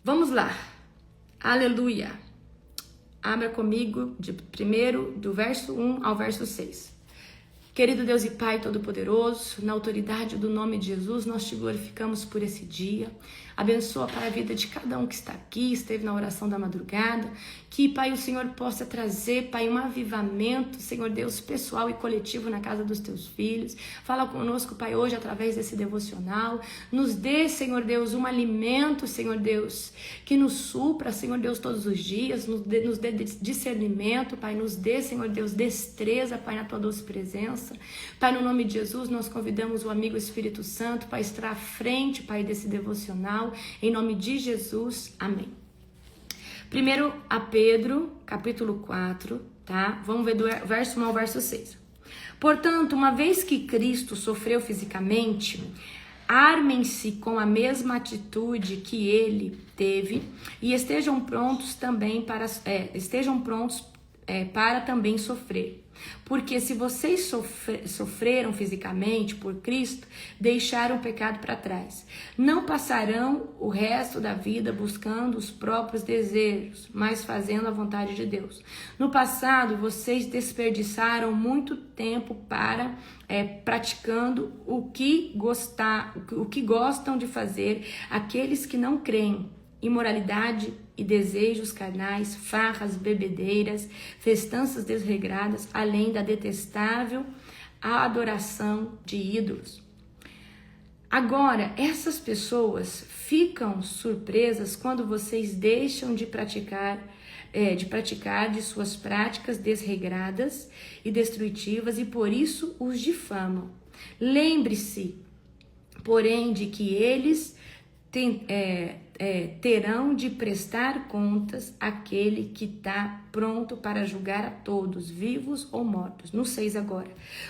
Vamos lá. Aleluia. Abra comigo do verso 1 ao verso 6. Querido Deus e Pai Todo-Poderoso, na autoridade do nome de Jesus, nós te glorificamos por esse dia. Abençoa para a vida de cada um que está aqui, esteve na oração da madrugada. Que, Pai, o Senhor possa trazer, Pai, um avivamento, Senhor Deus, pessoal e coletivo na casa dos teus filhos. Fala conosco, Pai, hoje através desse devocional. Nos dê, Senhor Deus, um alimento, Senhor Deus, que nos supra, Senhor Deus, todos os dias. Nos dê discernimento, Pai. Nos dê, Senhor Deus, destreza, Pai, na tua doce presença. Pai, no nome de Jesus, nós convidamos o amigo Espírito Santo para estar à frente, Pai, desse devocional. Em nome de Jesus, amém. Primeiro a Pedro, capítulo 4, tá? Vamos ver do verso 1 ao verso 6. Portanto, uma vez que Cristo sofreu fisicamente, armem-se com a mesma atitude que ele teve e estejam prontos para também sofrer. Porque se vocês sofreram fisicamente por Cristo, deixaram o pecado para trás. Não passarão o resto da vida buscando os próprios desejos, mas fazendo a vontade de Deus. No passado, vocês desperdiçaram muito tempo praticando o que gostam de fazer aqueles que não creem. Imoralidade e desejos carnais, farras, bebedeiras, festanças desregradas, além da detestável adoração de ídolos. Agora, essas pessoas ficam surpresas quando vocês deixam de praticar de suas práticas desregradas e destrutivas e por isso os difamam. Lembre-se, porém, de que eles terão de prestar contas àquele que está pronto para julgar a todos, vivos ou mortos. No 6 agora.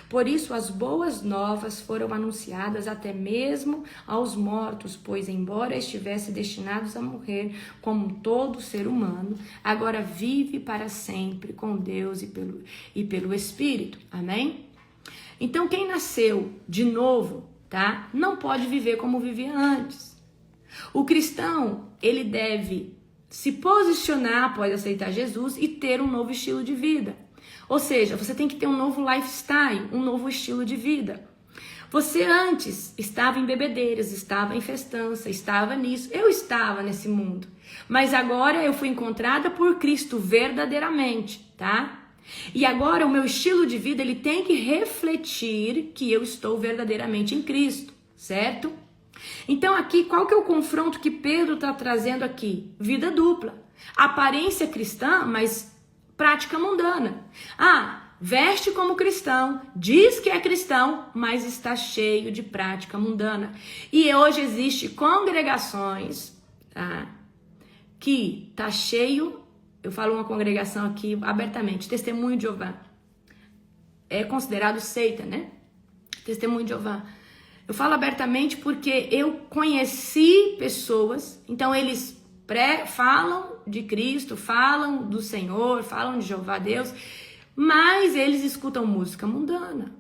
Por isso as boas novas foram anunciadas até mesmo aos mortos, pois embora estivessem destinados a morrer como todo ser humano, agora vive para sempre com Deus e pelo Espírito. Amém? Então quem nasceu de novo, tá? Não pode viver como vivia antes. O cristão, ele deve se posicionar após aceitar Jesus e ter um novo estilo de vida. Ou seja, você tem que ter um novo lifestyle, um novo estilo de vida. Você antes estava em bebedeiras, estava em festança, estava nisso. Eu estava nesse mundo. Mas agora eu fui encontrada por Cristo verdadeiramente, tá? E agora o meu estilo de vida, ele tem que refletir que eu estou verdadeiramente em Cristo, certo? Então aqui, qual que é o confronto que Pedro está trazendo aqui? Vida dupla. Aparência cristã, mas prática mundana. Veste como cristão, diz que é cristão, mas está cheio de prática mundana. E hoje existe congregações, tá, que tá cheio, eu falo uma congregação aqui abertamente, Testemunho de Jeová. É considerado seita, né? Testemunho de Jeová. Eu falo abertamente porque eu conheci pessoas, então eles falam de Cristo, falam do Senhor, falam de Jeová Deus, mas eles escutam música mundana.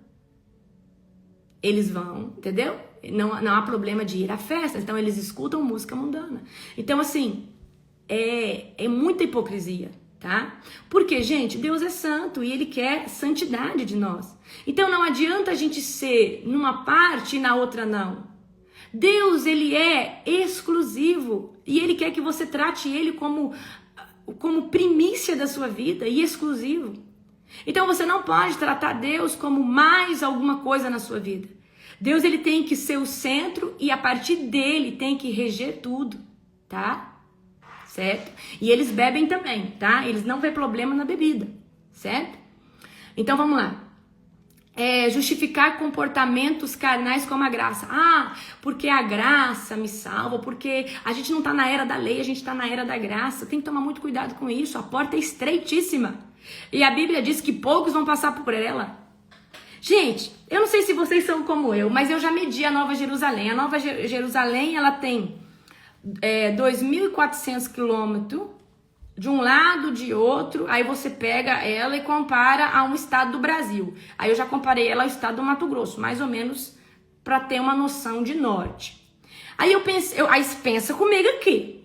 Eles vão, entendeu? Não há problema de ir a festas, então eles escutam música mundana. Então assim, é muita hipocrisia. Tá? Porque, gente, Deus é santo e Ele quer santidade de nós. Então não adianta a gente ser numa parte e na outra não. Deus, Ele é exclusivo e Ele quer que você trate Ele como primícia da sua vida e exclusivo. Então você não pode tratar Deus como mais alguma coisa na sua vida. Deus, Ele tem que ser o centro e a partir dele tem que reger tudo, tá? Certo? E eles bebem também, tá? Eles não vêem problema na bebida, certo? Então vamos lá. Justificar comportamentos carnais como a graça. Porque a graça me salva, porque a gente não tá na era da lei, a gente tá na era da graça. Tem que tomar muito cuidado com isso, a porta é estreitíssima. E a Bíblia diz que poucos vão passar por ela. Gente, eu não sei se vocês são como eu, mas eu já medi a Nova Jerusalém. A Nova Jerusalém, ela tem 2.400 quilômetros de um lado, de outro. Aí você pega ela e compara a um estado do Brasil. Aí eu já comparei ela ao estado do Mato Grosso, mais ou menos, para ter uma noção de norte. Aí aí pensa comigo aqui.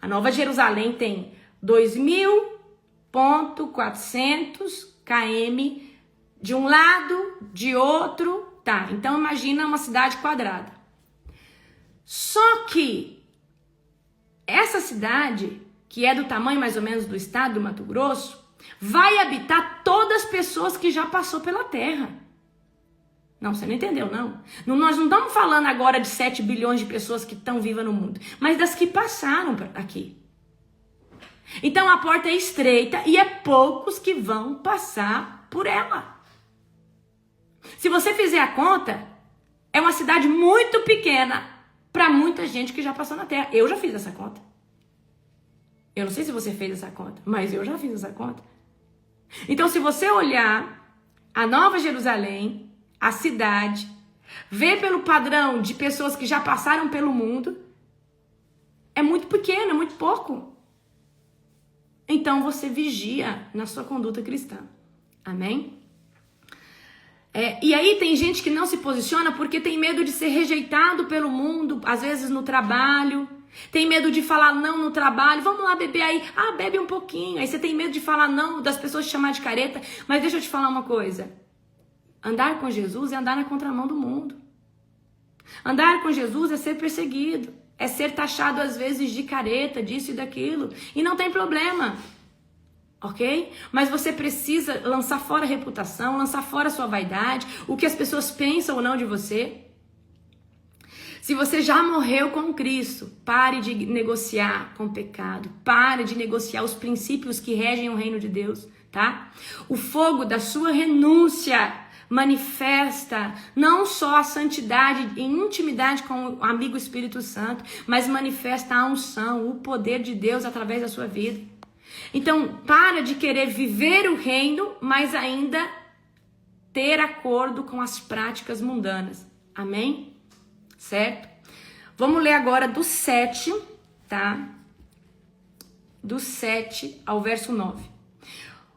A Nova Jerusalém tem 2.400 km de um lado, de outro, tá? Então imagina uma cidade quadrada. Só que essa cidade, que é do tamanho mais ou menos do estado do Mato Grosso, vai habitar todas as pessoas que já passou pela terra. Não, você não entendeu, não. Nós não estamos falando agora de 7 bilhões de pessoas que estão vivas no mundo, mas das que passaram aqui. Então a porta é estreita e é poucos que vão passar por ela. Se você fizer a conta, é uma cidade muito pequena para muita gente que já passou na Terra. Eu já fiz essa conta. Eu não sei se você fez essa conta, mas eu já fiz essa conta. Então, se você olhar a Nova Jerusalém, a cidade, ver pelo padrão de pessoas que já passaram pelo mundo, é muito pequeno, é muito pouco. Então, você vigia na sua conduta cristã. Amém? E aí tem gente que não se posiciona porque tem medo de ser rejeitado pelo mundo, às vezes no trabalho. Tem medo de falar não no trabalho. Vamos lá beber aí. Ah, bebe um pouquinho. Aí você tem medo de falar não, das pessoas te chamar de careta. Mas deixa eu te falar uma coisa. Andar com Jesus é andar na contramão do mundo. Andar com Jesus é ser perseguido. É ser taxado às vezes de careta, disso e daquilo. E não tem problema. Ok? Mas você precisa lançar fora a reputação, lançar fora a sua vaidade, o que as pessoas pensam ou não de você. Se você já morreu com Cristo, pare de negociar com o pecado. Pare de negociar os princípios que regem o reino de Deus, tá? O fogo da sua renúncia manifesta não só a santidade e intimidade com o amigo Espírito Santo, mas manifesta a unção, o poder de Deus através da sua vida. Então, para de querer viver o reino, mas ainda ter acordo com as práticas mundanas. Amém? Certo? Vamos ler agora do 7, tá? Do 7 ao verso 9.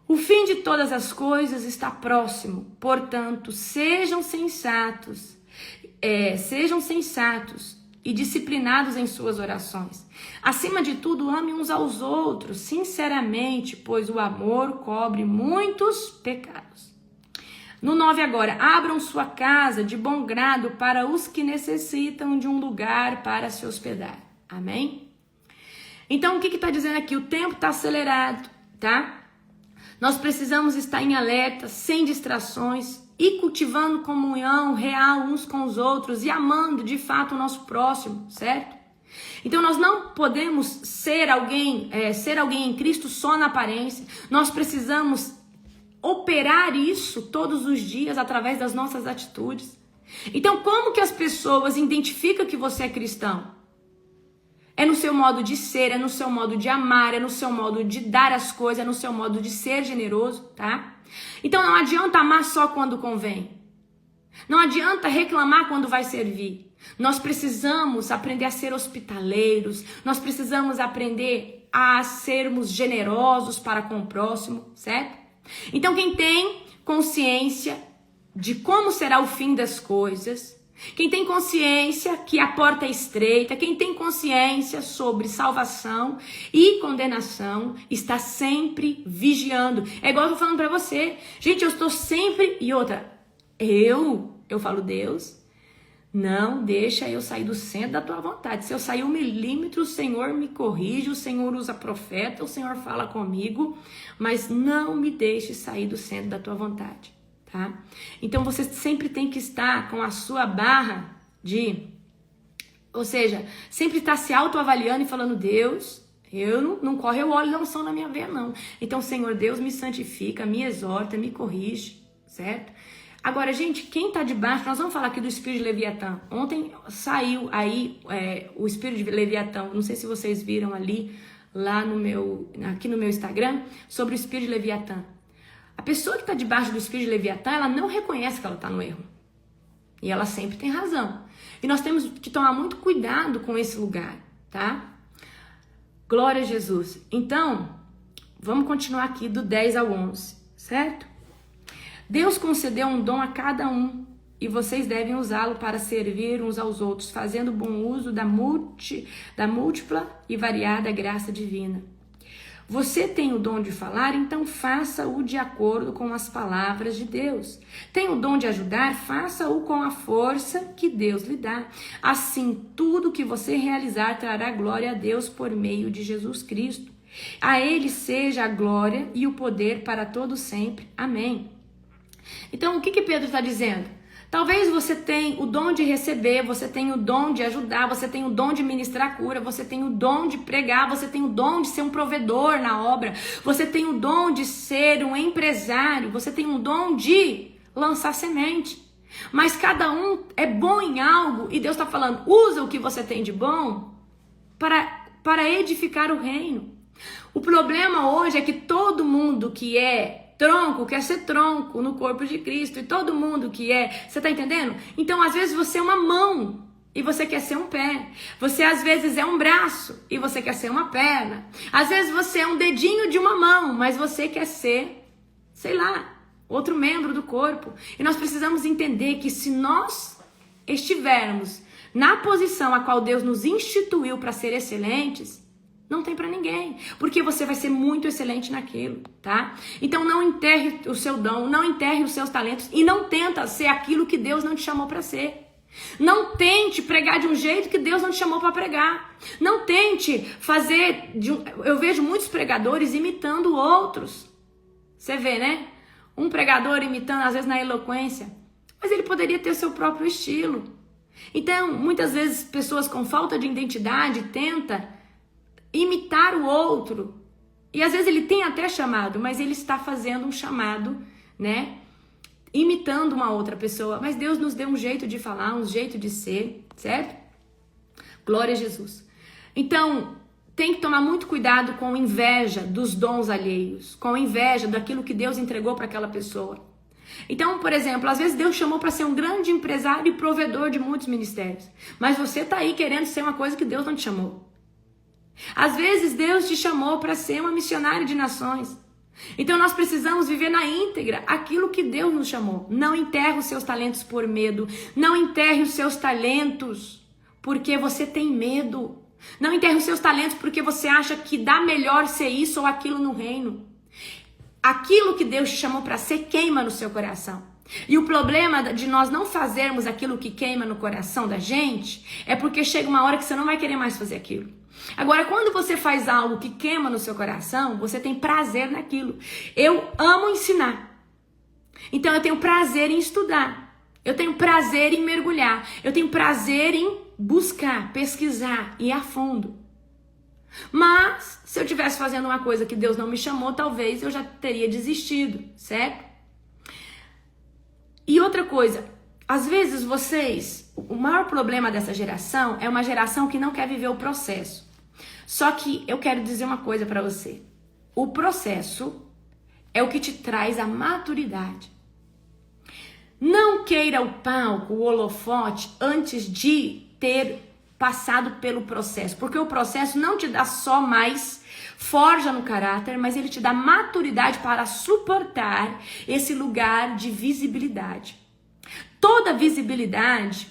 O fim de todas as coisas está próximo, portanto, sejam sensatos e disciplinados em suas orações. Acima de tudo, amem uns aos outros, sinceramente, pois o amor cobre muitos pecados. No 9 agora, abram sua casa de bom grado para os que necessitam de um lugar para se hospedar. Amém? Então, o que está dizendo aqui? O tempo está acelerado, tá? Nós precisamos estar em alerta, sem distrações e cultivando comunhão real uns com os outros e amando de fato o nosso próximo, certo? Então nós não podemos ser alguém em Cristo só na aparência. Nós precisamos operar isso todos os dias através das nossas atitudes. Então como que as pessoas identificam que você é cristão? É no seu modo de ser, é no seu modo de amar, é no seu modo de dar as coisas, é no seu modo de ser generoso, tá? Então não adianta amar só quando convém. Não adianta reclamar quando vai servir. Nós precisamos aprender a ser hospitaleiros, nós precisamos aprender a sermos generosos para com o próximo, certo? Então quem tem consciência de como será o fim das coisas, quem tem consciência que a porta é estreita, quem tem consciência sobre salvação e condenação, está sempre vigiando. É igual eu tô falando pra você. Gente, eu estou sempre... E outra, eu falo, Deus, não deixa eu sair do centro da tua vontade. Se eu sair 1 milímetro, o Senhor me corrige, o Senhor usa profeta, o Senhor fala comigo, mas não me deixe sair do centro da tua vontade. Tá? Então você sempre tem que estar com a sua barra ou seja, sempre estar se autoavaliando e falando, Deus, eu não corre o óleo da unção na minha veia não. Então, Senhor Deus, me santifica, me exorta, me corrige, certo? Agora, gente, quem tá debaixo, nós vamos falar aqui do espírito de Leviatã. Ontem saiu aí o espírito de Leviatã, não sei se vocês viram aqui no meu Instagram, sobre o espírito de Leviatã. A pessoa que está debaixo do espírito de Leviatã, ela não reconhece que ela está no erro. E ela sempre tem razão. E nós temos que tomar muito cuidado com esse lugar, tá? Glória a Jesus. Então, vamos continuar aqui do 10 ao 11, certo? Deus concedeu um dom a cada um. e vocês devem usá-lo para servir uns aos outros, fazendo bom uso da múltipla e variada graça divina. Você tem o dom de falar, então faça-o de acordo com as palavras de Deus. Tem o dom de ajudar, faça-o com a força que Deus lhe dá. Assim, tudo que você realizar trará glória a Deus por meio de Jesus Cristo. A Ele seja a glória e o poder para todo sempre. Amém. Então, o que Pedro está dizendo? Talvez você tenha o dom de receber, você tenha o dom de ajudar, você tenha o dom de ministrar cura, você tenha o dom de pregar, você tenha o dom de ser um provedor na obra, você tem o dom de ser um empresário, você tem o dom de lançar semente. Mas cada um é bom em algo e Deus está falando, usa o que você tem de bom para edificar o reino. O problema hoje é que todo mundo que é tronco quer ser tronco no corpo de Cristo, e todo mundo que você tá entendendo? Então às vezes você é uma mão e você quer ser um pé, você às vezes é um braço e você quer ser uma perna, às vezes você é um dedinho de uma mão, mas você quer ser, sei lá, outro membro do corpo. E nós precisamos entender que se nós estivermos na posição a qual Deus nos instituiu para ser excelentes, não tem pra ninguém, porque você vai ser muito excelente naquilo, tá? Então não enterre o seu dom, não enterre os seus talentos e não tenta ser aquilo que Deus não te chamou pra ser. Não tente pregar de um jeito que Deus não te chamou pra pregar. Não tente fazer... Eu vejo muitos pregadores imitando outros. Você vê, né? Um pregador imitando, às vezes, na eloquência, mas ele poderia ter o seu próprio estilo. Então, muitas vezes, pessoas com falta de identidade tentam imitar o outro, e às vezes ele tem até chamado, mas ele está fazendo um chamado, né, imitando uma outra pessoa. Mas Deus nos deu um jeito de falar, um jeito de ser, certo? Glória a Jesus. Então, tem que tomar muito cuidado com inveja dos dons alheios, com inveja daquilo que Deus entregou para aquela pessoa. Então, por exemplo, às vezes Deus chamou para ser um grande empresário e provedor de muitos ministérios, mas você está aí querendo ser uma coisa que Deus não te chamou. Às vezes Deus te chamou para ser uma missionária de nações. Então nós precisamos viver na íntegra aquilo que Deus nos chamou. Não enterre os seus talentos por medo. Não enterre os seus talentos porque você tem medo. Não enterre os seus talentos porque você acha que dá melhor ser isso ou aquilo no reino. Aquilo que Deus te chamou para ser queima no seu coração. E o problema de nós não fazermos aquilo que queima no coração da gente é porque chega uma hora que você não vai querer mais fazer aquilo. Agora, quando você faz algo que queima no seu coração, você tem prazer naquilo. Eu amo ensinar. Então eu tenho prazer em estudar. Eu tenho prazer em mergulhar. Eu tenho prazer em buscar, pesquisar e ir a fundo. Mas, se eu estivesse fazendo uma coisa que Deus não me chamou, talvez eu já teria desistido, certo? E outra coisa, às vezes o maior problema dessa geração é uma geração que não quer viver o processo. Só que eu quero dizer uma coisa para você. O processo é o que te traz a maturidade. Não queira o palco, o holofote, antes de ter passado pelo processo. Porque o processo não te dá só mais forja no caráter, mas ele te dá maturidade para suportar esse lugar de visibilidade. Toda visibilidade,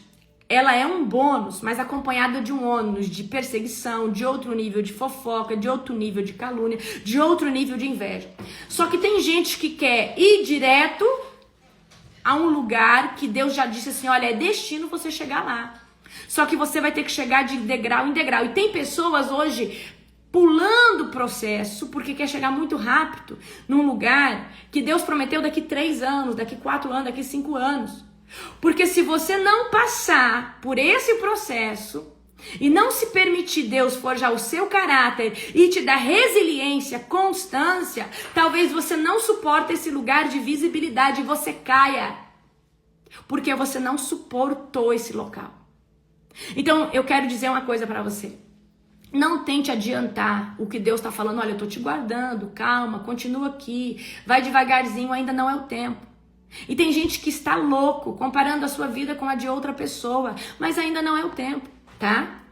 ela é um bônus, mas acompanhada de um ônus de perseguição, de outro nível de fofoca, de outro nível de calúnia, de outro nível de inveja. Só que tem gente que quer ir direto a um lugar que Deus já disse assim, olha, é destino você chegar lá. Só que você vai ter que chegar de degrau em degrau. E tem pessoas hoje pulando o processo porque quer chegar muito rápido num lugar que Deus prometeu daqui 3 anos, daqui 4 anos, daqui 5 anos. Porque se você não passar por esse processo e não se permitir Deus forjar o seu caráter e te dar resiliência, constância, talvez você não suporte esse lugar de visibilidade e você caia. Porque você não suportou esse local. Então eu quero dizer uma coisa para você. Não tente adiantar o que Deus está falando. Olha, eu estou te guardando, calma, continua aqui, vai devagarzinho, ainda não é o tempo. E tem gente que está louco, comparando a sua vida com a de outra pessoa, mas ainda não é o tempo, tá?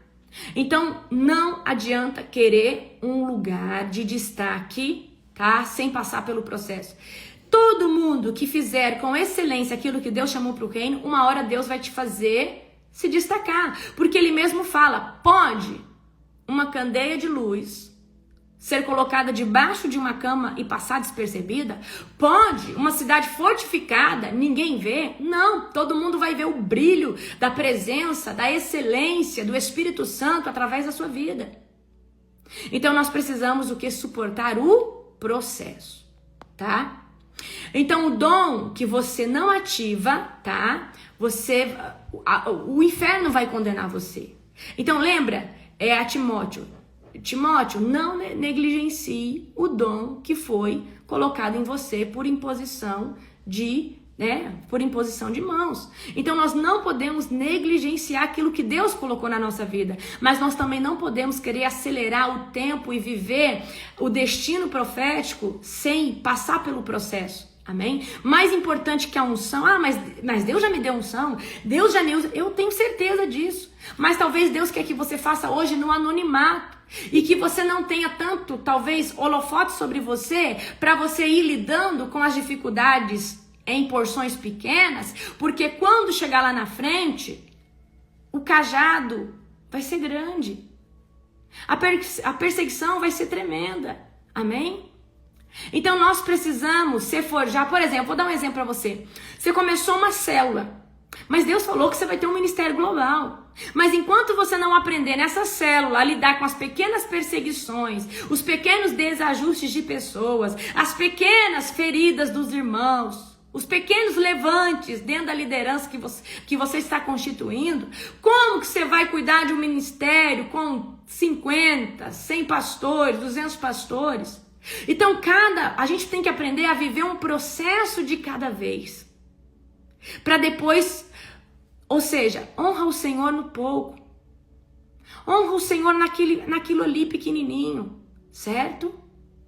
Então, não adianta querer um lugar de destaque, tá? Sem passar pelo processo. Todo mundo que fizer com excelência aquilo que Deus chamou para o reino, uma hora Deus vai te fazer se destacar. Porque ele mesmo fala, pode uma candeia de luz ser colocada debaixo de uma cama e passar despercebida? Pode uma cidade fortificada ninguém vê? Não, todo mundo vai ver o brilho da presença, da excelência do Espírito Santo através da sua vida. Então nós precisamos o que? Suportar o processo, tá? Então o dom que você não ativa, tá? O inferno vai condenar você. Então lembra, a Timóteo, não negligencie o dom que foi colocado em você por imposição de mãos. Então nós não podemos negligenciar aquilo que Deus colocou na nossa vida, mas nós também não podemos querer acelerar o tempo e viver o destino profético sem passar pelo processo. Amém? Mais importante que a unção, mas Deus já me deu unção, Deus já me usa, eu tenho certeza disso, mas talvez Deus quer que você faça hoje no anonimato, e que você não tenha tanto, talvez, holofote sobre você, para você ir lidando com as dificuldades em porções pequenas, porque quando chegar lá na frente, o cajado vai ser grande, a perseguição vai ser tremenda, amém? Então nós precisamos se forjar. Por exemplo, vou dar um exemplo para você. Você começou uma célula, mas Deus falou que você vai ter um ministério global. Mas enquanto você não aprender nessa célula a lidar com as pequenas perseguições, os pequenos desajustes de pessoas, as pequenas feridas dos irmãos, os pequenos levantes dentro da liderança que você está constituindo, como que você vai cuidar de um ministério com 50, 100 pastores, 200 pastores? Então a gente tem que aprender a viver um processo de cada vez, para depois, ou seja, honra o Senhor no pouco, honra o Senhor naquilo ali pequenininho, certo?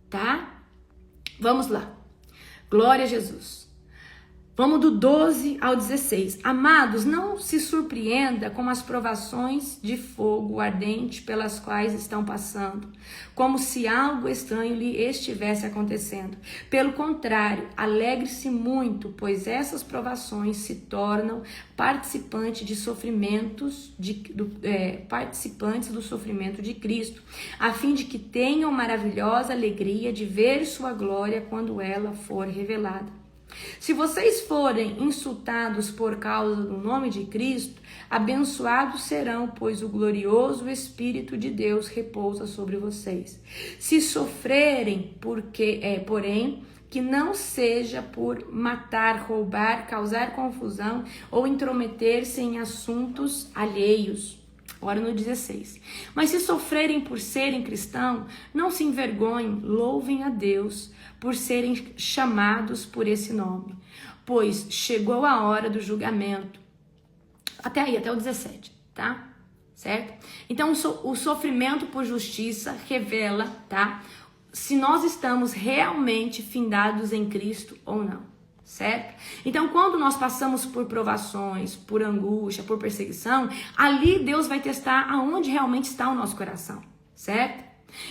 Tá? Vamos lá, glória a Jesus. Vamos do 12 ao 16. Amados, não se surpreenda com as provações de fogo ardente pelas quais estão passando, como se algo estranho lhe estivesse acontecendo. Pelo contrário, alegre-se muito, pois essas provações se tornam participantes do sofrimento de Cristo, a fim de que tenham maravilhosa alegria de ver sua glória quando ela for revelada. Se vocês forem insultados por causa do nome de Cristo, abençoados serão, pois o glorioso Espírito de Deus repousa sobre vocês. Se sofrerem, porém, que não seja por matar, roubar, causar confusão ou intrometer-se em assuntos alheios. Ora no 16. Mas se sofrerem por serem cristãos, não se envergonhem, louvem a Deus por serem chamados por esse nome, pois chegou a hora do julgamento. Até o 17, tá? Certo? Então o sofrimento por justiça revela, tá? Se nós estamos realmente findados em Cristo ou não, certo? Então quando nós passamos por provações, por angústia, por perseguição, ali Deus vai testar aonde realmente está o nosso coração, certo?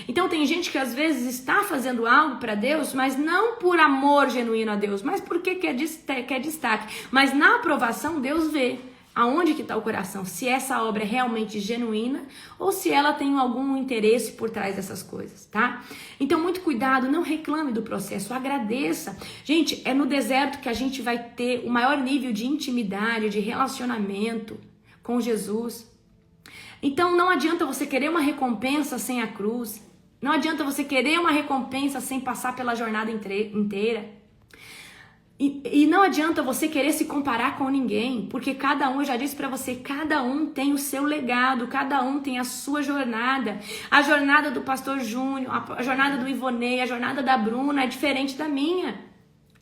Então tem gente que às vezes está fazendo algo para Deus, mas não por amor genuíno a Deus, mas porque quer destaque. Mas na aprovação Deus vê aonde que está o coração, se essa obra é realmente genuína ou se ela tem algum interesse por trás dessas coisas, tá? Então muito cuidado, não reclame do processo, agradeça. Gente, é no deserto que a gente vai ter o maior nível de intimidade, de relacionamento com Jesus. Então não adianta você querer uma recompensa sem a cruz. Não adianta você querer uma recompensa sem passar pela jornada inteira. E não adianta você querer se comparar com ninguém, porque cada um, eu já disse pra você, cada um tem o seu legado, cada um tem a sua jornada. A jornada do pastor Júnior, a jornada do Ivonei, a jornada da Bruna é diferente da minha.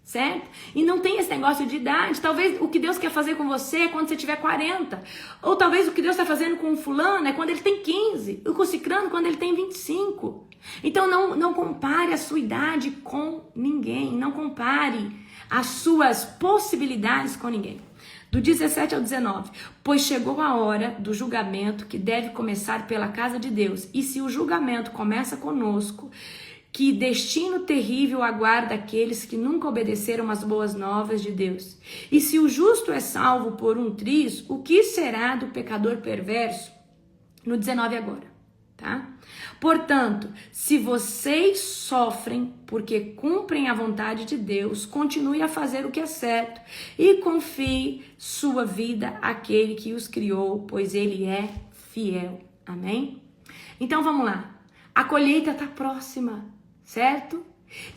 Certo? E não tem esse negócio de idade. Talvez o que Deus quer fazer com você é quando você tiver 40. Ou talvez o que Deus está fazendo com o fulano é quando ele tem 15. E com o ciclano quando ele tem 25. Então não compare a sua idade com ninguém. Não compare as suas possibilidades com ninguém. Do 17 ao 19. Pois chegou a hora do julgamento que deve começar pela casa de Deus. E se o julgamento começa conosco, que destino terrível aguarda aqueles que nunca obedeceram às boas novas de Deus. E se o justo é salvo por um triz, o que será do pecador perverso? No 19 agora, tá? Portanto, se vocês sofrem porque cumprem a vontade de Deus, continue a fazer o que é certo e confie sua vida àquele que os criou, pois ele é fiel. Amém? Então vamos lá. A colheita está próxima, certo?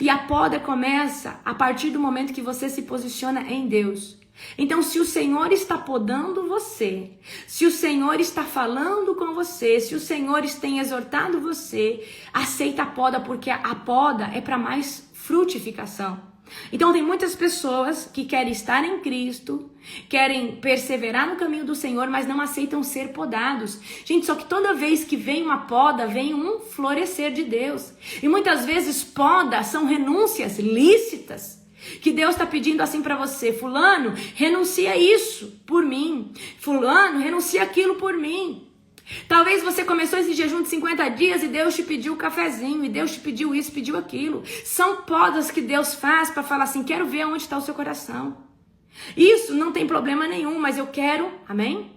E a poda começa a partir do momento que você se posiciona em Deus. Então, se o Senhor está podando você, se o Senhor está falando com você, se o Senhor tem exortado você, aceita a poda, porque a poda é para mais frutificação. Então, tem muitas pessoas que querem estar em Cristo, querem perseverar no caminho do Senhor, mas não aceitam ser podados. Gente, só que toda vez que vem uma poda, vem um florescer de Deus. E muitas vezes poda são renúncias lícitas, que Deus está pedindo assim para você: fulano, renuncia isso por mim. Fulano, renuncia aquilo por mim. Talvez você começou esse jejum de 50 dias e Deus te pediu o cafezinho, e Deus te pediu isso, pediu aquilo. São podas que Deus faz para falar assim: quero ver onde está o seu coração. Isso não tem problema nenhum, mas eu quero, amém?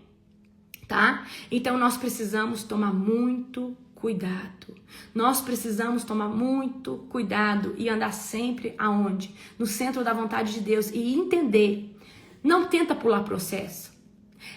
Tá? Então nós precisamos tomar muito cuidado. Nós precisamos tomar muito cuidado e andar sempre aonde? No centro da vontade de Deus e entender. Não tenta pular processo.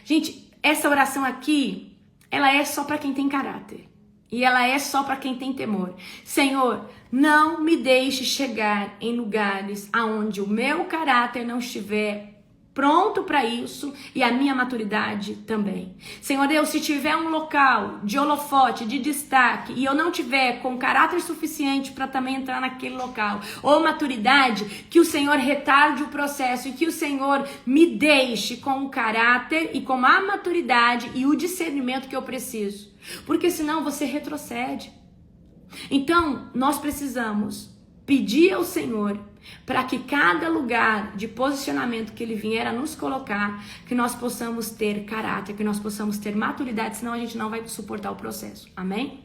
Gente, essa oração aqui, ela é só para quem tem caráter. E ela é só para quem tem temor. Senhor, não me deixe chegar em lugares aonde o meu caráter não estiver pronto para isso e a minha maturidade também. Senhor Deus, se tiver um local de holofote, de destaque, e eu não tiver com caráter suficiente para também entrar naquele local, ou maturidade, que o Senhor retarde o processo e que o Senhor me deixe com o caráter e com a maturidade e o discernimento que eu preciso. Porque senão você retrocede. Então, nós precisamos pedir ao Senhor para que cada lugar de posicionamento que Ele vier a nos colocar, que nós possamos ter caráter, que nós possamos ter maturidade, senão a gente não vai suportar o processo. Amém?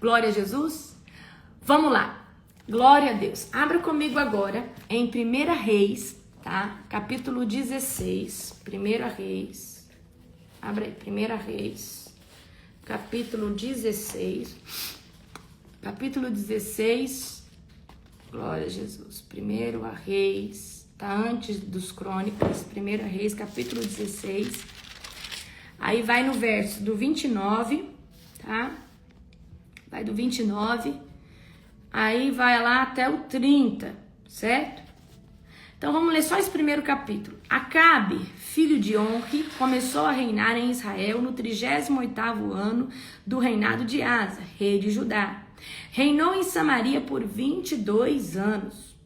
Glória a Jesus. Vamos lá. Glória a Deus. Abra comigo agora em 1 Reis, tá? Capítulo 16. 1 Reis. Abra aí, 1 Reis. Capítulo 16. Capítulo 16. Glória a Jesus. 1 Reis, tá antes dos Crônicas. 1 Reis, capítulo 16. Aí vai no verso do 29, tá? Vai do 29. Aí vai lá até o 30, certo? Então vamos ler só esse primeiro capítulo. Acabe, filho de Onri, começou a reinar em Israel no 38º ano do reinado de Asa, rei de Judá. Reinou em Samaria por 22 anos.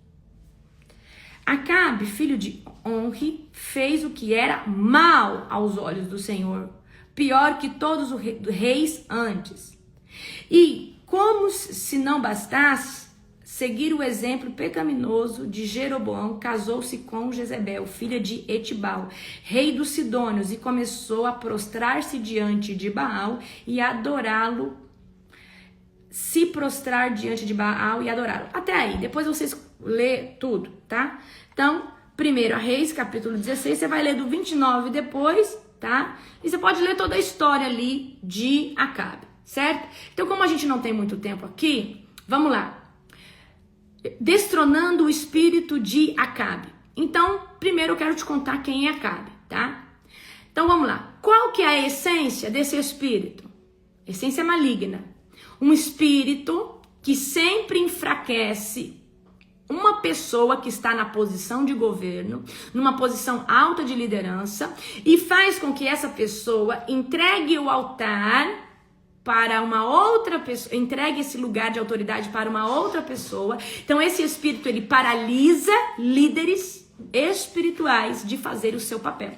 Acabe, filho de Onri, fez o que era mal aos olhos do Senhor, pior que todos os reis antes. E, como se não bastasse, seguir o exemplo pecaminoso de Jeroboão, casou-se com Jezebel, filha de Etibal, rei dos Sidônios, e começou a prostrar-se diante de Baal e adorá-lo, se prostrar diante de Baal e adorá-lo. Até aí, depois vocês lê tudo, tá? Então, 1 Reis, capítulo 16, você vai ler do 29 depois, tá? E você pode ler toda a história ali de Acabe, certo? Então, como a gente não tem muito tempo aqui, vamos lá. Destronando o espírito de Acabe. Então, primeiro eu quero te contar quem é Acabe, tá? Então, vamos lá. Qual que é a essência desse espírito? Essência maligna. Um espírito que sempre enfraquece uma pessoa que está na posição de governo, numa posição alta de liderança, e faz com que essa pessoa entregue o altar para uma outra pessoa, entregue esse lugar de autoridade para uma outra pessoa. Então esse espírito, ele paralisa líderes espirituais de fazer o seu papel.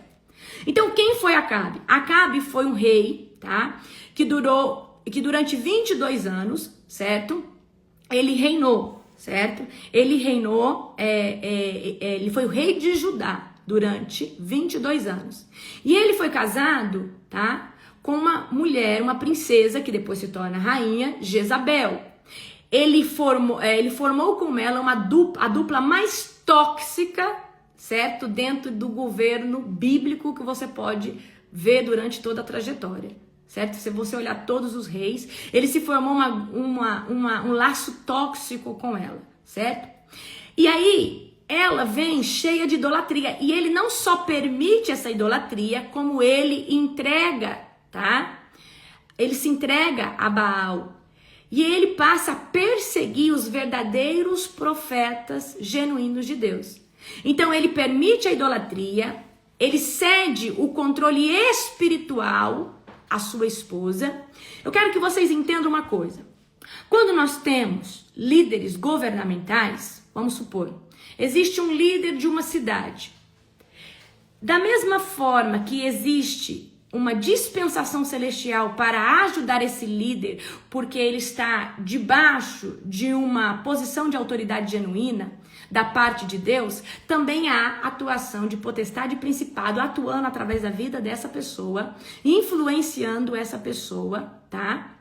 Então quem foi Acabe? Acabe foi um rei, tá? Que durante 22 anos, certo? Ele reinou, certo? Ele reinou, ele foi o rei de Judá durante 22 anos. E ele foi casado, tá? Com uma mulher, uma princesa, que depois se torna rainha, Jezabel. ele formou com ela a dupla mais tóxica, certo? Dentro do governo bíblico que você pode ver durante toda a trajetória, certo? Se você olhar todos os reis, ele se formou um laço tóxico com ela, certo? E aí, ela vem cheia de idolatria, e ele não só permite essa idolatria, como ele entrega, tá? Ele se entrega a Baal. E ele passa a perseguir os verdadeiros profetas genuínos de Deus. Então ele permite a idolatria, ele cede o controle espiritual à sua esposa. Eu quero que vocês entendam uma coisa. Quando nós temos líderes governamentais, vamos supor, existe um líder de uma cidade. Da mesma forma que existe uma dispensação celestial para ajudar esse líder, porque ele está debaixo de uma posição de autoridade genuína da parte de Deus, também há atuação de potestade e principado atuando através da vida dessa pessoa, influenciando essa pessoa, tá?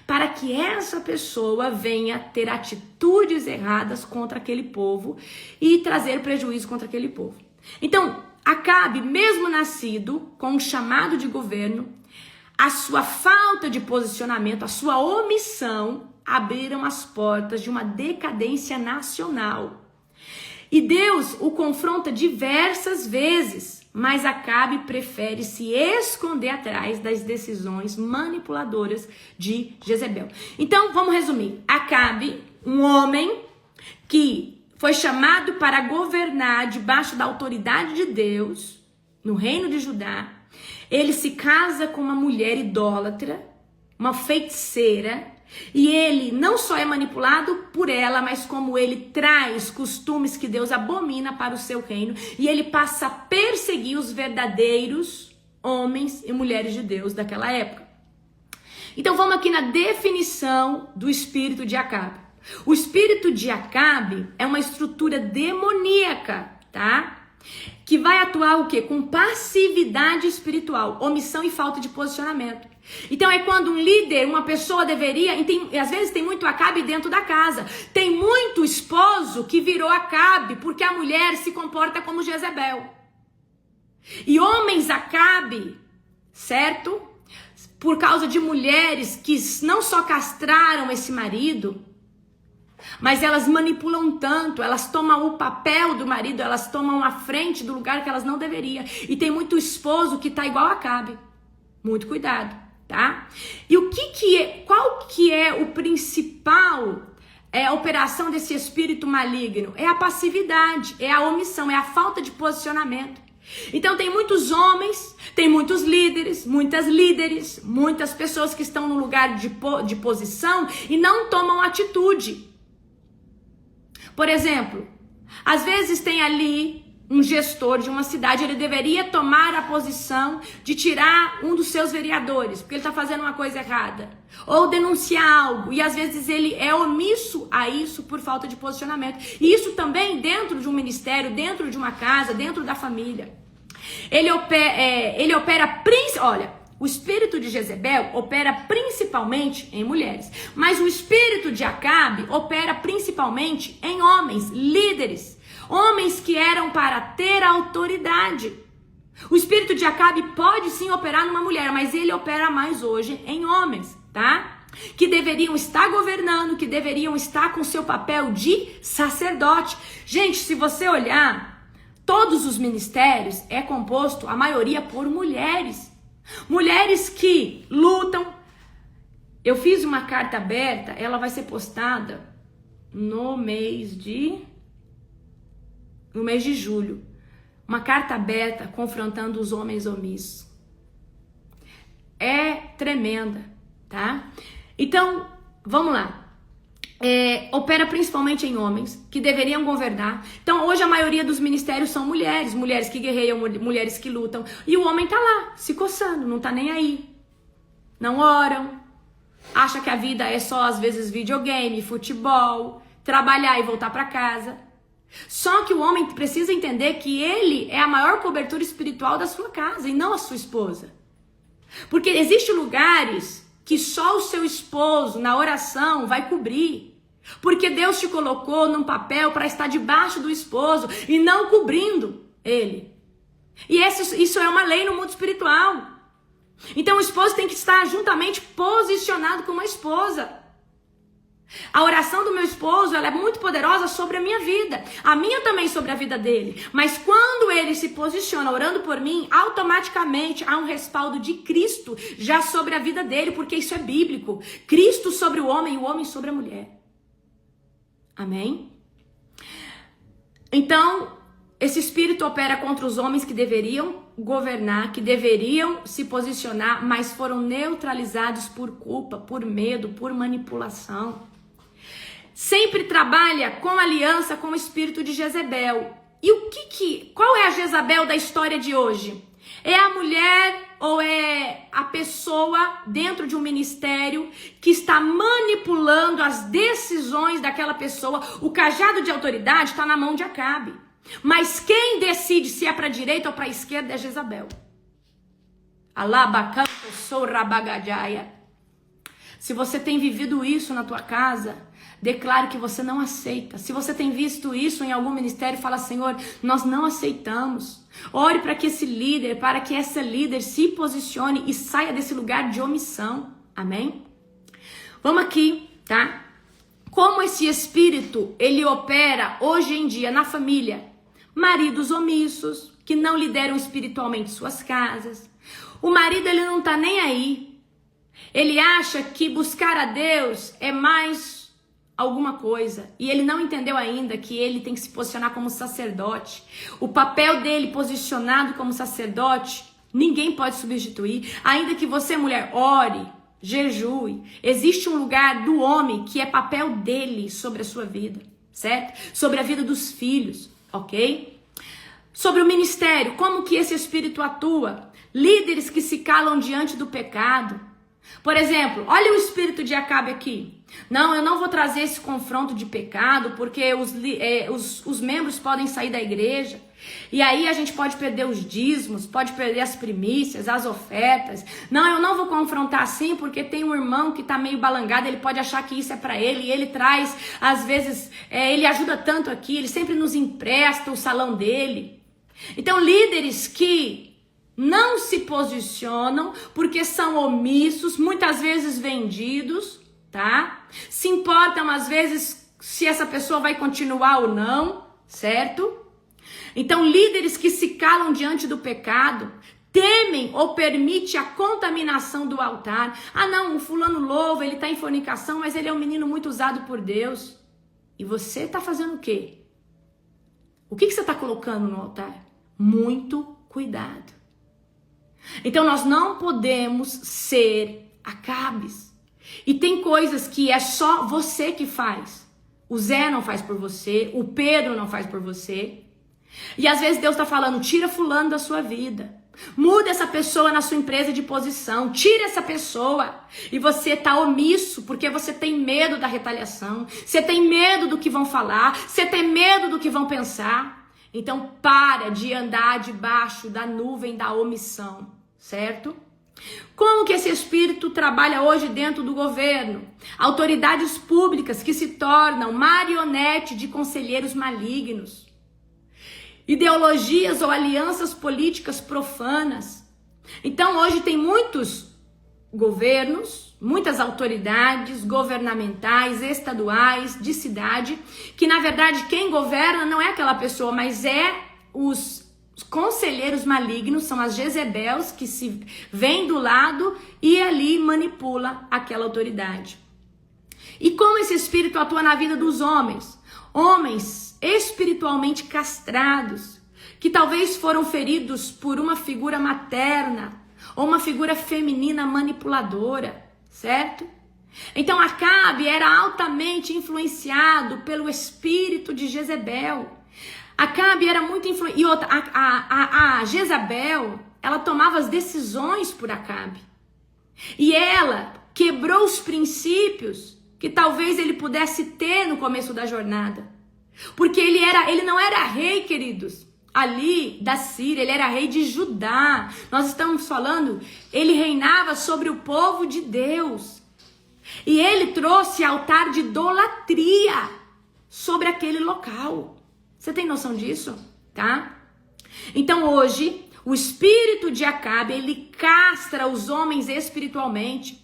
Para que essa pessoa venha ter atitudes erradas contra aquele povo e trazer prejuízo contra aquele povo. Então, Acabe, mesmo nascido com um chamado de governo, a sua falta de posicionamento, a sua omissão, abriram as portas de uma decadência nacional. E Deus o confronta diversas vezes, mas Acabe prefere se esconder atrás das decisões manipuladoras de Jezebel. Então, vamos resumir. Acabe, um homem que foi chamado para governar debaixo da autoridade de Deus, no reino de Judá. Ele se casa com uma mulher idólatra, uma feiticeira, e ele não só é manipulado por ela, mas como ele traz costumes que Deus abomina para o seu reino, e ele passa a perseguir os verdadeiros homens e mulheres de Deus daquela época. Então vamos aqui na definição do espírito de Acabe. O espírito de Acabe é uma estrutura demoníaca, tá? Que vai atuar o quê? Com passividade espiritual, omissão e falta de posicionamento. Então é quando um líder, uma pessoa deveria, e às vezes tem muito Acabe dentro da casa. Tem muito esposo que virou Acabe porque a mulher se comporta como Jezebel. E homens Acabe, certo? Por causa de mulheres que não só castraram esse marido, mas elas manipulam tanto, elas tomam o papel do marido, elas tomam a frente do lugar que elas não deveriam. E tem muito esposo que tá igual a Acabe. Muito cuidado, tá? E qual que é o principal operação desse espírito maligno? É a passividade, é a omissão, é a falta de posicionamento. Então tem muitos homens, tem muitos líderes, muitas líderes, muitas pessoas que estão no lugar de posição e não tomam atitude. Por exemplo, às vezes tem ali um gestor de uma cidade, ele deveria tomar a posição de tirar um dos seus vereadores, porque ele está fazendo uma coisa errada, ou denunciar algo, e às vezes ele é omisso a isso por falta de posicionamento. E isso também dentro de um ministério, dentro de uma casa, dentro da família. Ele opera, olha, o espírito de Jezebel opera principalmente em mulheres, mas o espírito de Acabe opera principalmente em homens, líderes, homens que eram para ter autoridade. O espírito de Acabe pode sim operar numa mulher, mas ele opera mais hoje em homens, tá? Que deveriam estar governando, que deveriam estar com seu papel de sacerdote. Gente, se você olhar, todos os ministérios é composto, a maioria, por mulheres. Mulheres que lutam. Eu fiz uma carta aberta, ela vai ser postada no mês de julho. Uma carta aberta confrontando os homens omissos. É tremenda, tá? Então, vamos lá. Opera principalmente em homens que deveriam governar. Então hoje a maioria dos ministérios são mulheres, mulheres que guerreiam, mulheres que lutam, e o homem tá lá se coçando, não tá nem aí, não oram, acha que a vida é só às vezes videogame, futebol, trabalhar e voltar para casa. Só que o homem precisa entender que ele é a maior cobertura espiritual da sua casa e não a sua esposa, porque existem lugares que só o seu esposo na oração vai cobrir. Porque Deus te colocou num papel para estar debaixo do esposo e não cobrindo ele. E isso é uma lei no mundo espiritual. Então o esposo tem que estar juntamente posicionado com a esposa. A oração do meu esposo, ela é muito poderosa sobre a minha vida. A minha também sobre a vida dele. Mas quando ele se posiciona orando por mim, automaticamente há um respaldo de Cristo já sobre a vida dele, porque isso é bíblico. Cristo sobre o homem sobre a mulher. Amém? Então, esse espírito opera contra os homens que deveriam governar, que deveriam se posicionar, mas foram neutralizados por culpa, por medo, por manipulação. Sempre trabalha com aliança com o espírito de Jezebel. E qual é a Jezabel da história de hoje? É a mulher ou é a pessoa dentro de um ministério que está manipulando as decisões daquela pessoa? O cajado de autoridade está na mão de Acabe. Mas quem decide se é para a direita ou para a esquerda é Jezabel. Alabacanto sou rabagadiaia. Se você tem vivido isso na tua casa, declare que você não aceita. Se você tem visto isso em algum ministério, fala: Senhor, nós não aceitamos. Ore para que esse líder, para que essa líder se posicione e saia desse lugar de omissão. Amém? Vamos aqui, tá? Como esse espírito, ele opera hoje em dia na família. Maridos omissos, que não lideram espiritualmente suas casas. O marido, ele não tá nem aí. Ele acha que buscar a Deus é mais alguma coisa. E ele não entendeu ainda que ele tem que se posicionar como sacerdote. O papel dele posicionado como sacerdote, ninguém pode substituir. Ainda que você, mulher, ore, jejue. Existe um lugar do homem que é papel dele sobre a sua vida, certo? Sobre a vida dos filhos, ok? Sobre o ministério, como que esse espírito atua? Líderes que se calam diante do pecado. Por exemplo, olha o espírito de Acabe aqui. Não, eu não vou trazer esse confronto de pecado, porque os membros podem sair da igreja. E aí a gente pode perder os dízimos, pode perder as primícias, as ofertas. Não, eu não vou confrontar assim, porque tem um irmão que tá meio balangado, ele pode achar que isso é para ele, e ele traz, às vezes, ele ajuda tanto aqui, ele sempre nos empresta o salão dele. Então, líderes que não se posicionam porque são omissos, muitas vezes vendidos, tá? Se importam às vezes se essa pessoa vai continuar ou não, certo? Então, líderes que se calam diante do pecado, temem ou permitem a contaminação do altar. Ah não, o fulano louva, ele tá em fornicação, mas ele é um menino muito usado por Deus. E você tá fazendo o quê? O que você tá colocando no altar? Muito cuidado. Então nós não podemos ser Acabes. E tem coisas que é só você que faz. O Zé não faz por você, o Pedro não faz por você. E às vezes Deus está falando: tira fulano da sua vida. Muda essa pessoa na sua empresa de posição. Tira essa pessoa. E você está omisso porque você tem medo da retaliação. Você tem medo do que vão falar. Você tem medo do que vão pensar. Então para de andar debaixo da nuvem da omissão, certo? Como que esse espírito trabalha hoje dentro do governo? Autoridades públicas que se tornam marionete de conselheiros malignos. Ideologias ou alianças políticas profanas. Então hoje tem muitos governos, muitas autoridades governamentais, estaduais, de cidade, que na verdade quem governa não é aquela pessoa, mas é os conselheiros malignos, são as Jezebels que se vêm do lado e ali manipula aquela autoridade. E como esse espírito atua na vida dos homens? Homens espiritualmente castrados, que talvez foram feridos por uma figura materna ou uma figura feminina manipuladora, certo? Então Acabe era altamente influenciado pelo espírito de Jezebel. Acabe era muito influenciado. E outra, a Jezabel, ela tomava as decisões por Acabe. E ela quebrou os princípios que talvez ele pudesse ter no começo da jornada. Porque ele não era rei, queridos, ali da Síria, ele era rei de Judá. Nós estamos falando, ele reinava sobre o povo de Deus. E ele trouxe altar de idolatria sobre aquele local. Você tem noção disso? Tá? Então hoje, o espírito de Acabe, ele castra os homens espiritualmente.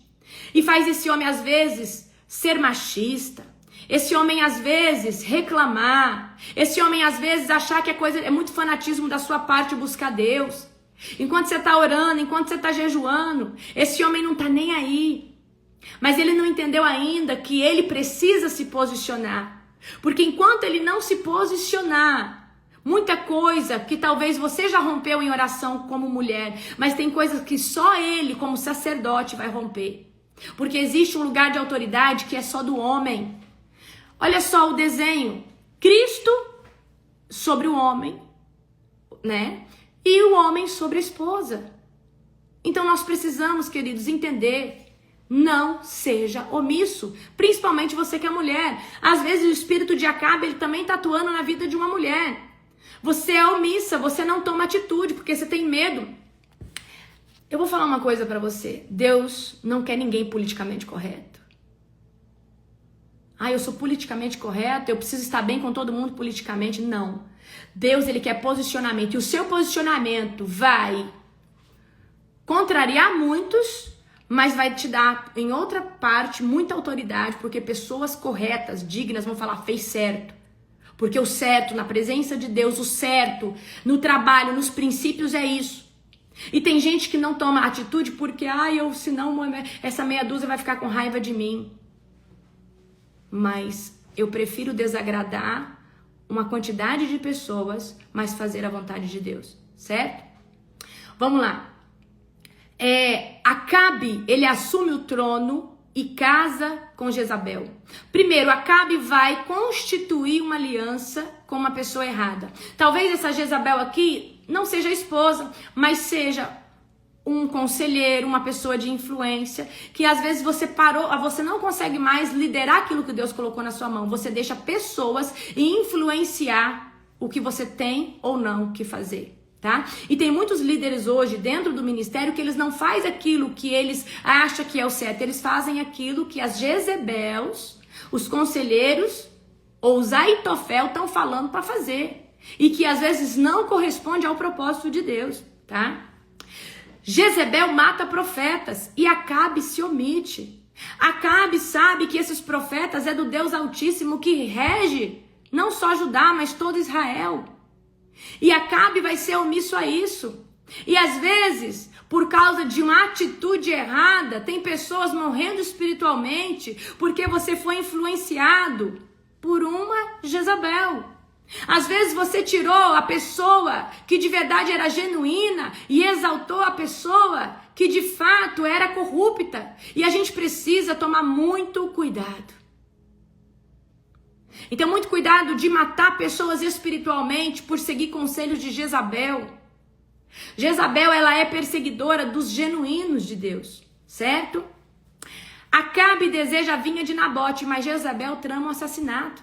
E faz esse homem, às vezes, ser machista. Esse homem, às vezes, reclamar. Esse homem, às vezes, achar que é muito fanatismo da sua parte buscar Deus. Enquanto você está orando, enquanto você está jejuando, esse homem não está nem aí. Mas ele não entendeu ainda que ele precisa se posicionar. Porque enquanto ele não se posicionar, muita coisa que talvez você já rompeu em oração como mulher, mas tem coisas que só ele, como sacerdote, vai romper. Porque existe um lugar de autoridade que é só do homem. Olha só o desenho. Cristo sobre o homem, né? E o homem sobre a esposa. Então nós precisamos, queridos, entender. Não seja omisso. Principalmente você que é mulher. Às vezes o espírito de Acabe, ele também está atuando na vida de uma mulher. Você é omissa, você não toma atitude porque você tem medo. Eu vou falar uma coisa pra você. Deus não quer ninguém politicamente correto. Eu sou politicamente correto, eu preciso estar bem com todo mundo politicamente. Não. Deus, ele quer posicionamento. E o seu posicionamento vai contrariar muitos, mas vai te dar, em outra parte, muita autoridade, porque pessoas corretas, dignas, vão falar, fez certo. Porque o certo, na presença de Deus, o certo, no trabalho, nos princípios, é isso. E tem gente que não toma atitude porque, senão essa meia dúzia vai ficar com raiva de mim. Mas eu prefiro desagradar uma quantidade de pessoas, mas fazer a vontade de Deus, certo? Vamos lá. Acabe, ele assume o trono e casa com Jezabel. Primeiro, Acabe vai constituir uma aliança com uma pessoa errada. Talvez essa Jezabel aqui não seja a esposa, mas seja um conselheiro, uma pessoa de influência, que às vezes você não consegue mais liderar aquilo que Deus colocou na sua mão. Você deixa pessoas influenciar o que você tem ou não que fazer. Tá? E tem muitos líderes hoje dentro do ministério que eles não fazem aquilo que eles acham que é o certo, eles fazem aquilo que as Jezebels, os conselheiros ou os Aitofel estão falando para fazer e que às vezes não corresponde ao propósito de Deus, tá? Jezebel mata profetas e Acabe se omite. Acabe sabe que esses profetas é do Deus Altíssimo que rege não só Judá, mas todo Israel. E Acabe vai ser omisso a isso. E às vezes, por causa de uma atitude errada, tem pessoas morrendo espiritualmente porque você foi influenciado por uma Jezabel. Às vezes você tirou a pessoa que de verdade era genuína e exaltou a pessoa que de fato era corrupta. E a gente precisa tomar muito cuidado. Então, muito cuidado de matar pessoas espiritualmente por seguir conselhos de Jezabel. Jezabel, ela é perseguidora dos genuínos de Deus, certo? Acabe deseja a vinha de Nabote, mas Jezabel trama o assassinato.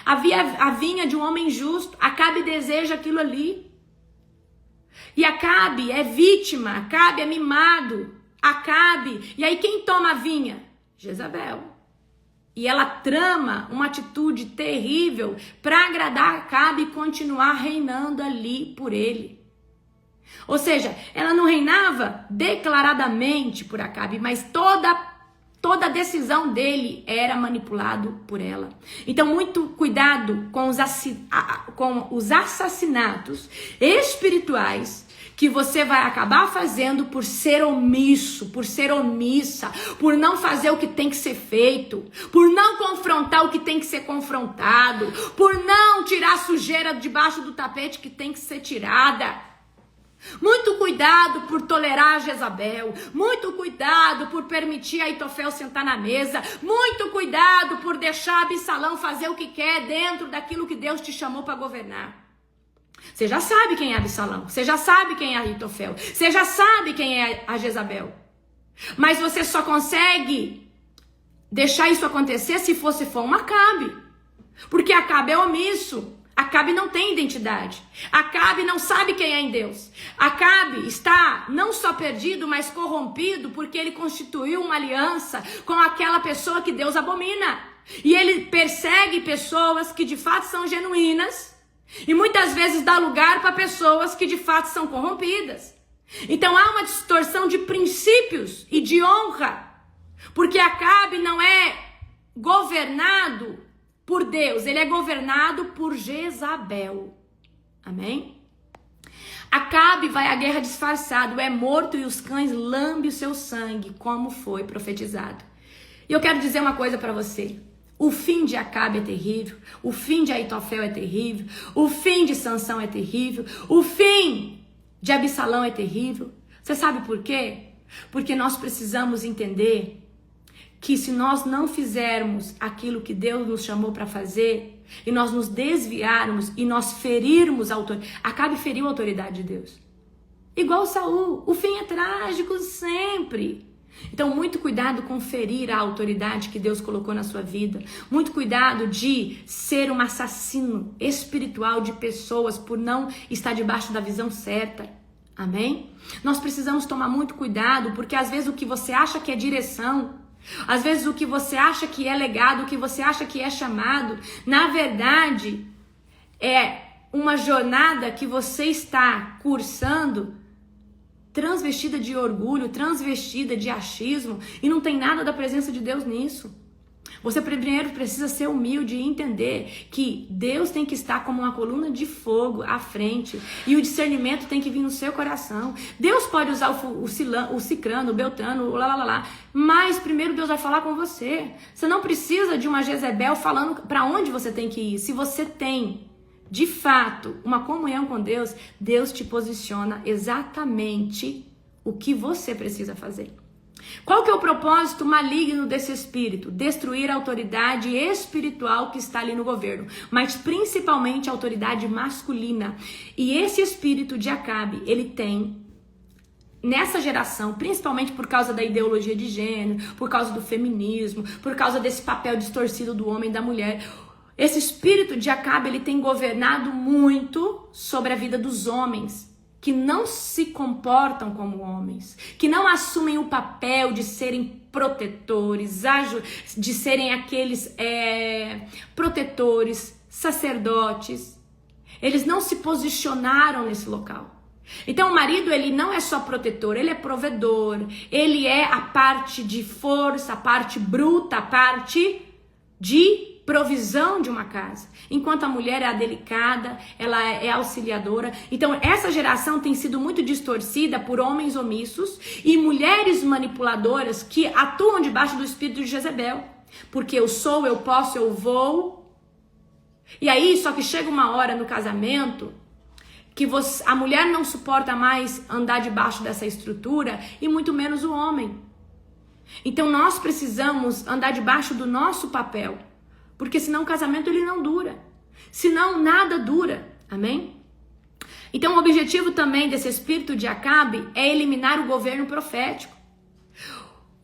Havia a vinha de um homem justo, Acabe deseja aquilo ali. E Acabe é vítima, Acabe é mimado, Acabe. E aí quem toma a vinha? Jezabel. E ela trama uma atitude terrível para agradar Acabe e continuar reinando ali por ele. Ou seja, ela não reinava declaradamente por Acabe, mas toda a decisão dele era manipulado por ela. Então, muito cuidado com os assassinatos espirituais que você vai acabar fazendo por ser omisso, por ser omissa, por não fazer o que tem que ser feito, por não confrontar o que tem que ser confrontado, por não tirar a sujeira debaixo do tapete que tem que ser tirada. Muito cuidado por tolerar a Jezabel, muito cuidado por permitir a Aitofel sentar na mesa, muito cuidado por deixar Absalão fazer o que quer dentro daquilo que Deus te chamou para governar. Você já sabe quem é Absalão, você já sabe quem é Aitofel, você já sabe quem é a Jezabel. Mas você só consegue deixar isso acontecer se você for um Acabe. Porque Acabe é omisso, Acabe não tem identidade. Acabe não sabe quem é em Deus. Acabe está não só perdido, mas corrompido, porque ele constituiu uma aliança com aquela pessoa que Deus abomina. E ele persegue pessoas que de fato são genuínas e muitas vezes dá lugar para pessoas que de fato são corrompidas. Então há uma distorção de princípios e de honra, porque Acabe não é governado por Deus, ele é governado por Jezabel. Amém? Acabe vai à guerra disfarçado, é morto e os cães lambem o seu sangue, como foi profetizado. E eu quero dizer uma coisa para você. O fim de Acabe é terrível, o fim de Aitofel é terrível, o fim de Sansão é terrível, o fim de Absalão é terrível. Você sabe por quê? Porque nós precisamos entender que se nós não fizermos aquilo que Deus nos chamou para fazer, e nós nos desviarmos e nós ferirmos a autoridade, Acabe feriu a autoridade de Deus. Igual Saul, o fim é trágico sempre. Então, muito cuidado com ferir a autoridade que Deus colocou na sua vida. Muito cuidado de ser um assassino espiritual de pessoas por não estar debaixo da visão certa. Amém? Nós precisamos tomar muito cuidado, porque às vezes o que você acha que é direção, às vezes o que você acha que é legado, o que você acha que é chamado, na verdade é uma jornada que você está cursando transvestida de orgulho, transvestida de achismo, e não tem nada da presença de Deus nisso. Você primeiro precisa ser humilde e entender que Deus tem que estar como uma coluna de fogo à frente, e o discernimento tem que vir no seu coração. Deus pode usar o cicrano, o beltrano, o lá, mas primeiro Deus vai falar com você. Você não precisa de uma Jezebel falando para onde você tem que ir. Se você tem de fato uma comunhão com Deus, Deus te posiciona exatamente o que você precisa fazer. Qual que é o propósito maligno desse espírito? Destruir a autoridade espiritual que está ali no governo, mas principalmente a autoridade masculina. E esse espírito de Acabe, ele tem nessa geração, principalmente por causa da ideologia de gênero, por causa do feminismo, por causa desse papel distorcido do homem e da mulher. Esse espírito de Acabe, ele tem governado muito sobre a vida dos homens, que não se comportam como homens, que não assumem o papel de serem protetores, de serem aqueles protetores, sacerdotes. Eles não se posicionaram nesse local. Então o marido, ele não é só protetor, ele é provedor, ele é a parte de força, a parte bruta, a parte de provisão de uma casa, enquanto a mulher é a delicada, ela é auxiliadora. Então essa geração tem sido muito distorcida por homens omissos e mulheres manipuladoras que atuam debaixo do espírito de Jezebel, porque eu sou, eu posso, eu vou. E aí só que chega uma hora no casamento que a mulher não suporta mais andar debaixo dessa estrutura, e muito menos o homem. Então nós precisamos andar debaixo do nosso papel, porque senão o casamento ele não dura. Senão nada dura. Amém? Então o objetivo também desse espírito de Acabe é eliminar o governo profético.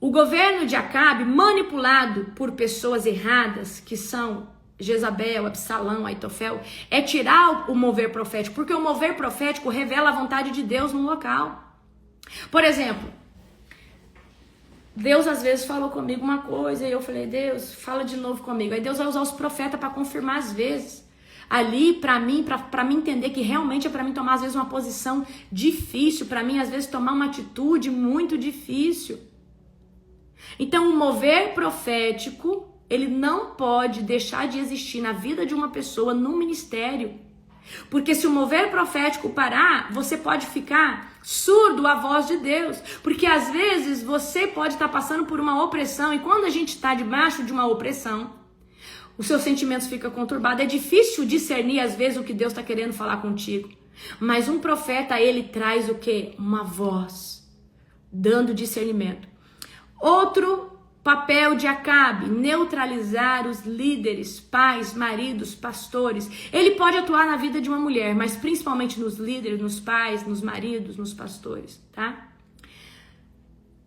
O governo de Acabe, manipulado por pessoas erradas, que são Jezabel, Absalão, Aitofel, é tirar o mover profético, porque o mover profético revela a vontade de Deus no local. Por exemplo, Deus às vezes falou comigo uma coisa e eu falei, Deus, fala de novo comigo. Aí Deus vai usar os profetas para confirmar às vezes. Ali, para mim entender que realmente é para mim tomar às vezes uma posição difícil, para mim às vezes tomar uma atitude muito difícil. Então o mover profético, ele não pode deixar de existir na vida de uma pessoa, no ministério. Porque se o mover profético parar, você pode ficar surdo à voz de Deus. Porque às vezes você pode estar passando por uma opressão, e quando a gente está debaixo de uma opressão, os seus sentimentos ficam conturbados. É difícil discernir às vezes o que Deus está querendo falar contigo. Mas um profeta, ele traz o quê? Uma voz, dando discernimento. Outro papel de Acabe, neutralizar os líderes, pais, maridos, pastores. Ele pode atuar na vida de uma mulher, mas principalmente nos líderes, nos pais, nos maridos, nos pastores, tá?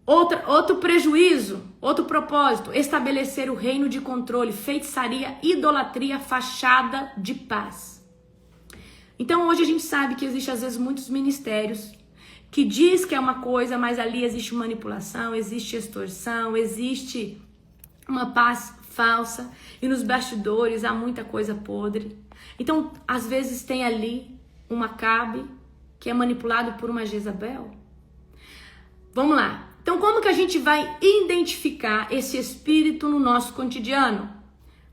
Outro prejuízo, outro propósito, estabelecer o reino de controle, feitiçaria, idolatria, fachada de paz. Então hoje a gente sabe que existe às vezes muitos ministérios que diz que é uma coisa, mas ali existe manipulação, existe extorsão, existe uma paz falsa e nos bastidores há muita coisa podre. Então às vezes tem ali um Acabe que é manipulado por uma Jezabel. Vamos lá. Então como que a gente vai identificar esse espírito no nosso cotidiano?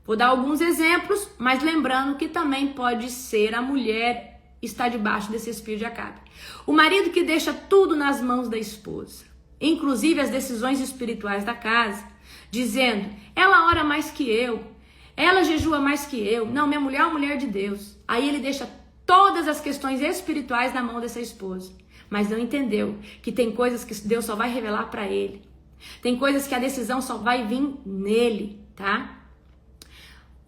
Vou dar alguns exemplos, mas lembrando que também pode ser a mulher está debaixo desse espírito de Acabe. O marido que deixa tudo nas mãos da esposa, inclusive as decisões espirituais da casa, dizendo, ela ora mais que eu, ela jejua mais que eu, não, minha mulher é uma mulher de Deus. Aí ele deixa todas as questões espirituais na mão dessa esposa, mas não entendeu que tem coisas que Deus só vai revelar para ele, tem coisas que a decisão só vai vir nele, tá?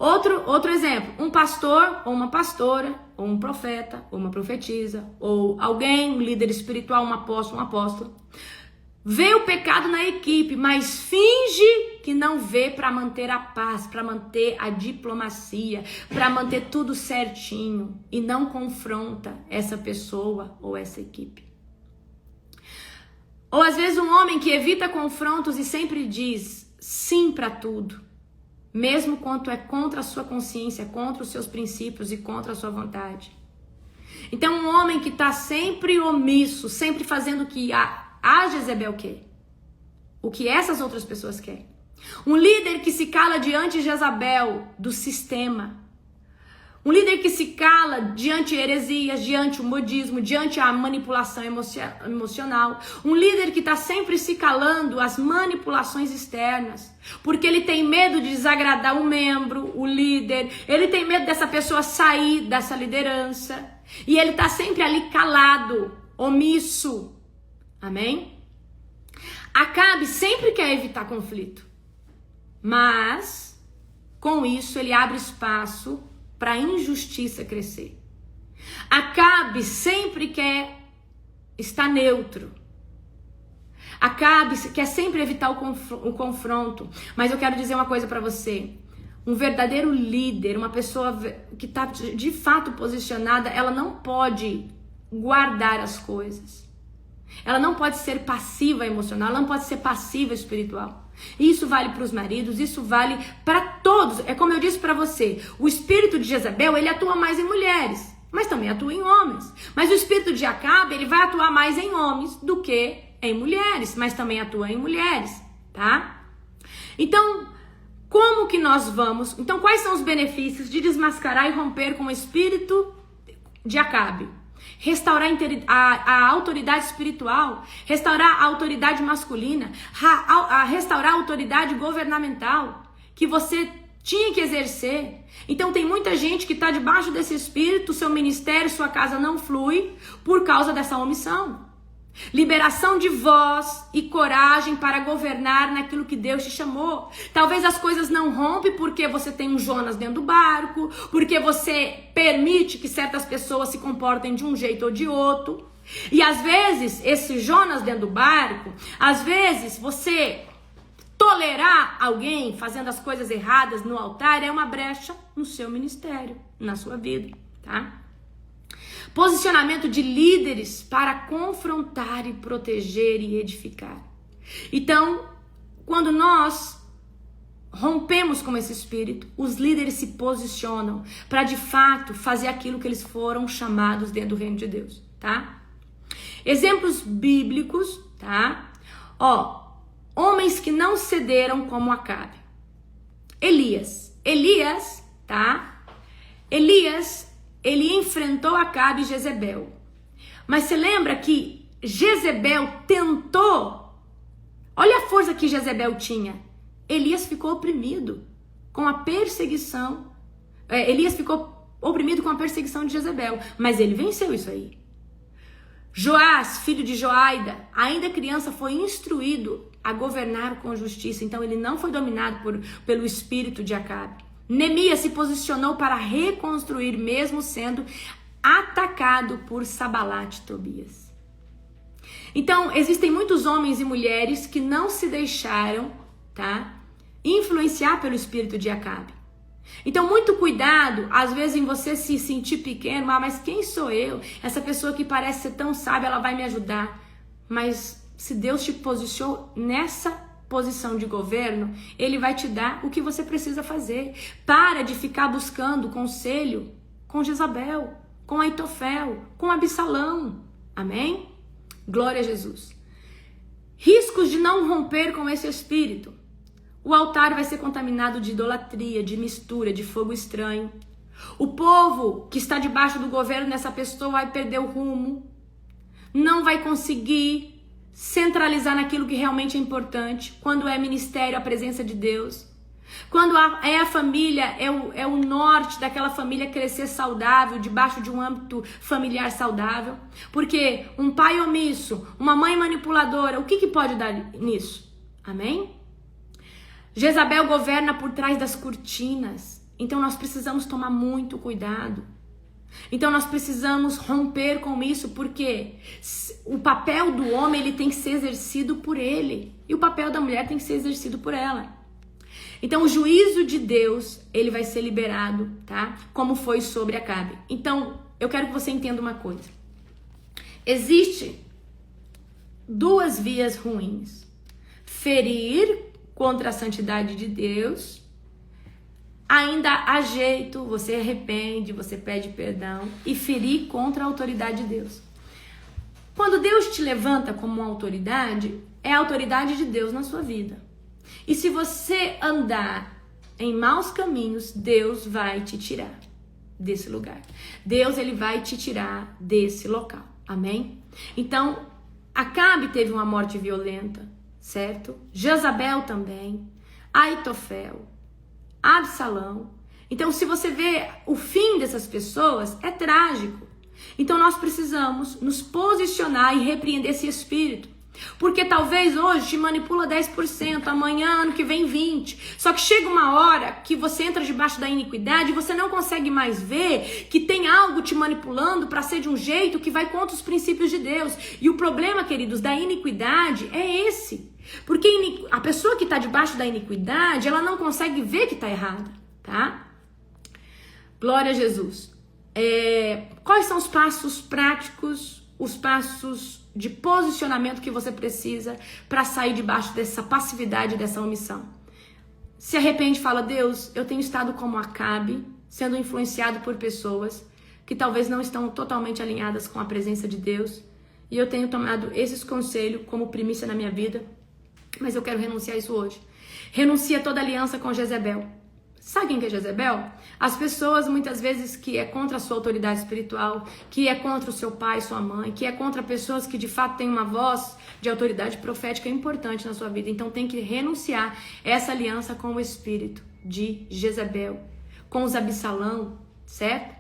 Outro exemplo, um pastor ou uma pastora, ou um profeta, ou uma profetisa, ou alguém, um líder espiritual, um apóstolo, vê o pecado na equipe, mas finge que não vê para manter a paz, para manter a diplomacia, para manter tudo certinho e não confronta essa pessoa ou essa equipe. Ou às vezes um homem que evita confrontos e sempre diz sim para tudo, mesmo quando é contra a sua consciência, contra os seus princípios e contra a sua vontade. Então um homem que está sempre omisso, sempre fazendo o que a Jezebel quer, o que essas outras pessoas querem. Um líder que se cala diante de Jezabel do sistema. Um líder que se cala diante heresias, diante o modismo, diante a manipulação emocional. Um líder que está sempre se calando às manipulações externas, porque ele tem medo de desagradar o membro, o líder. Ele tem medo dessa pessoa sair dessa liderança. E ele está sempre ali calado, omisso. Amém? Acabe sempre quer evitar conflito, mas com isso ele abre espaço para a injustiça crescer. Acabe sempre quer estar neutro. Acabe quer sempre evitar o confronto. Mas eu quero dizer uma coisa para você. Um verdadeiro líder, uma pessoa que está de fato posicionada, ela não pode guardar as coisas. Ela não pode ser passiva emocional, ela não pode ser passiva espiritual. Isso vale para os maridos, isso vale para todos. É como eu disse para você, o espírito de Jezabel, ele atua mais em mulheres, mas também atua em homens. Mas o espírito de Acabe, ele vai atuar mais em homens do que em mulheres, mas também atua em mulheres, tá? Então, como que nós vamos? Então, quais são os benefícios de desmascarar e romper com o espírito de Acabe? Restaurar a autoridade espiritual, restaurar a autoridade masculina, restaurar a autoridade governamental que você tinha que exercer. Então tem muita gente que está debaixo desse espírito, seu ministério, sua casa não flui por causa dessa omissão. Liberação de voz e coragem para governar naquilo que Deus te chamou. Talvez as coisas não rompem porque você tem um Jonas dentro do barco, porque você permite que certas pessoas se comportem de um jeito ou de outro. E às vezes, esse Jonas dentro do barco, às vezes você tolerar alguém fazendo as coisas erradas no altar é uma brecha no seu ministério, na sua vida, tá? Posicionamento de líderes para confrontar e proteger e edificar. Então, quando nós rompemos com esse espírito, os líderes se posicionam para de fato fazer aquilo que eles foram chamados dentro do reino de Deus, tá? Exemplos bíblicos, tá? Homens que não cederam como Acabe. Elias, tá? Elias, ele enfrentou Acabe e Jezebel. Mas você lembra que Jezebel tentou? Olha a força que Jezebel tinha. Elias ficou oprimido com a perseguição. Elias ficou oprimido com a perseguição de Jezebel. Mas ele venceu isso aí. Joás, filho de Joaida, ainda criança, foi instruído a governar com justiça. Então ele não foi dominado pelo espírito de Acabe. Neemias se posicionou para reconstruir, mesmo sendo atacado por Sabalate e Tobias. Então, existem muitos homens e mulheres que não se deixaram, tá, influenciar pelo espírito de Acabe. Então, muito cuidado, às vezes, em você se sentir pequeno. Mas quem sou eu? Essa pessoa que parece ser tão sábia, ela vai me ajudar. Mas se Deus te posicionou nessa posição de governo, Ele vai te dar o que você precisa fazer. Para de ficar buscando conselho com Jezabel, com Aitofel, com Absalão. Amém? Glória a Jesus. Riscos de não romper com esse espírito. O altar vai ser contaminado de idolatria, de mistura, de fogo estranho. O povo que está debaixo do governo dessa pessoa vai perder o rumo. Não vai conseguir centralizar naquilo que realmente é importante. Quando é ministério, a presença de Deus. Quando é a família, é o norte daquela família crescer saudável, debaixo de um âmbito familiar saudável. Porque um pai omisso, uma mãe manipuladora, o que pode dar nisso? Amém? Jezabel governa por trás das cortinas. Então nós precisamos tomar muito cuidado. Então nós precisamos romper com isso, porque o papel do homem ele tem que ser exercido por ele. E o papel da mulher tem que ser exercido por ela. Então o juízo de Deus, ele vai ser liberado, tá? Como foi sobre Acabe. Então, eu quero que você entenda uma coisa. Existe duas vias ruins. Ferir contra a santidade de Deus, ainda há jeito, você arrepende, você pede perdão e ferir contra a autoridade de Deus. Quando Deus te levanta como uma autoridade, é a autoridade de Deus na sua vida. E se você andar em maus caminhos, Deus vai te tirar desse lugar. Deus, ele vai te tirar desse local. Amém? Então, Acabe teve uma morte violenta, certo? Jezabel também, Aitofel, Absalão. Então, se você vê o fim dessas pessoas, é trágico. Então, nós precisamos nos posicionar e repreender esse espírito. Porque talvez hoje te manipula 10%, amanhã, ano que vem 20%. Só que chega uma hora que você entra debaixo da iniquidade e você não consegue mais ver que tem algo te manipulando para ser de um jeito que vai contra os princípios de Deus. E o problema, queridos, da iniquidade é esse. Porque a pessoa que está debaixo da iniquidade, ela não consegue ver que está errada, tá? Glória a Jesus. Quais são os passos práticos, os passos de posicionamento que você precisa para sair debaixo dessa passividade, dessa omissão? Se arrepende e fala: Deus, eu tenho estado como Acabe, sendo influenciado por pessoas que talvez não estão totalmente alinhadas com a presença de Deus, e eu tenho tomado esses conselhos como primícia na minha vida, mas eu quero renunciar a isso hoje. Renuncia a toda aliança com Jezabel. Sabe quem que é Jezabel? As pessoas muitas vezes que é contra a sua autoridade espiritual, que é contra o seu pai, sua mãe, que é contra pessoas que de fato têm uma voz de autoridade profética importante na sua vida. Então tem que renunciar essa aliança com o espírito de Jezabel, com os Absalão, certo?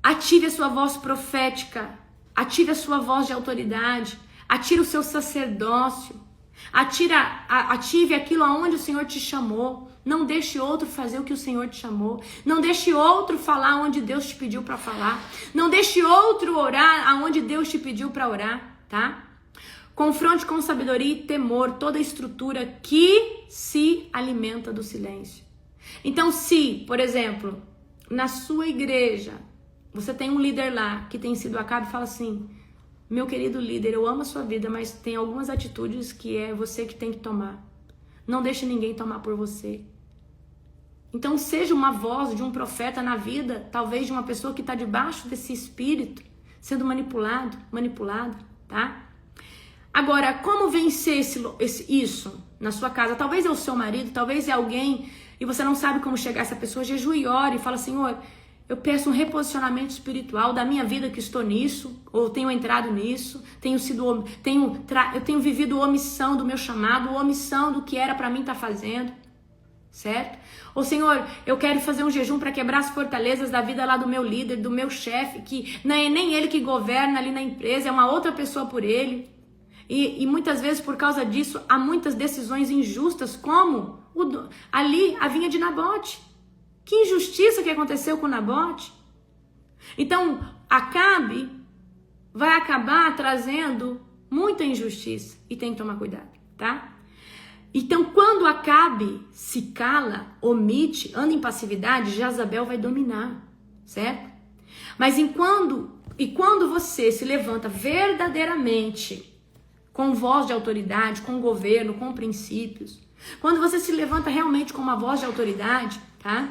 Ative a sua voz profética, ative a sua voz de autoridade, ative o seu sacerdócio, ative aquilo aonde o Senhor te chamou. Não deixe outro fazer o que o Senhor te chamou. Não deixe outro falar onde Deus te pediu para falar. Não deixe outro orar aonde Deus te pediu para orar, tá? Confronte com sabedoria e temor toda estrutura que se alimenta do silêncio. Então, se, por exemplo, na sua igreja, você tem um líder lá que tem sido Acabe e fala assim: meu querido líder, eu amo a sua vida, mas tem algumas atitudes que é você que tem que tomar. Não deixe ninguém tomar por você. Então seja uma voz de um profeta na vida, talvez de uma pessoa que está debaixo desse espírito, sendo manipulada, tá? Agora, como vencer isso na sua casa? Talvez é o seu marido, talvez é alguém, e você não sabe como chegar a essa pessoa. Jejue e ore e fala: Senhor, eu peço um reposicionamento espiritual da minha vida que estou nisso, ou tenho entrado nisso, eu tenho vivido omissão do meu chamado, omissão do que era para mim estar fazendo, certo? Ou Senhor, eu quero fazer um jejum para quebrar as fortalezas da vida lá do meu líder, do meu chefe, que não é nem ele que governa ali na empresa, é uma outra pessoa por ele. E muitas vezes por causa disso há muitas decisões injustas, como ali a vinha de Nabote. Que injustiça que aconteceu com Nabote. Então, Acabe vai acabar trazendo muita injustiça e tem que tomar cuidado, tá? Então, quando Acabe se cala, omite, anda em passividade, Jezabel vai dominar, certo? Mas quando você se levanta verdadeiramente com voz de autoridade, com governo, com princípios, quando você se levanta realmente com uma voz de autoridade, tá?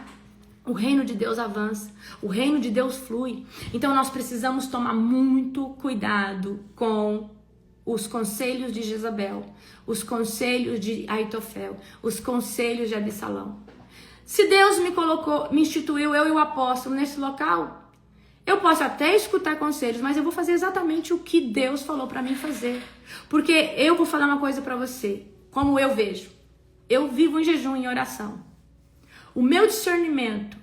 O reino de Deus avança, o reino de Deus flui. Então nós precisamos tomar muito cuidado com os conselhos de Jezabel, os conselhos de Aitofel, os conselhos de Absalão. Se Deus me instituiu, eu e o apóstolo, nesse local, eu posso até escutar conselhos, mas eu vou fazer exatamente o que Deus falou para mim fazer. Porque eu vou falar uma coisa para você, como eu vejo. Eu vivo em jejum e em oração. O meu discernimento,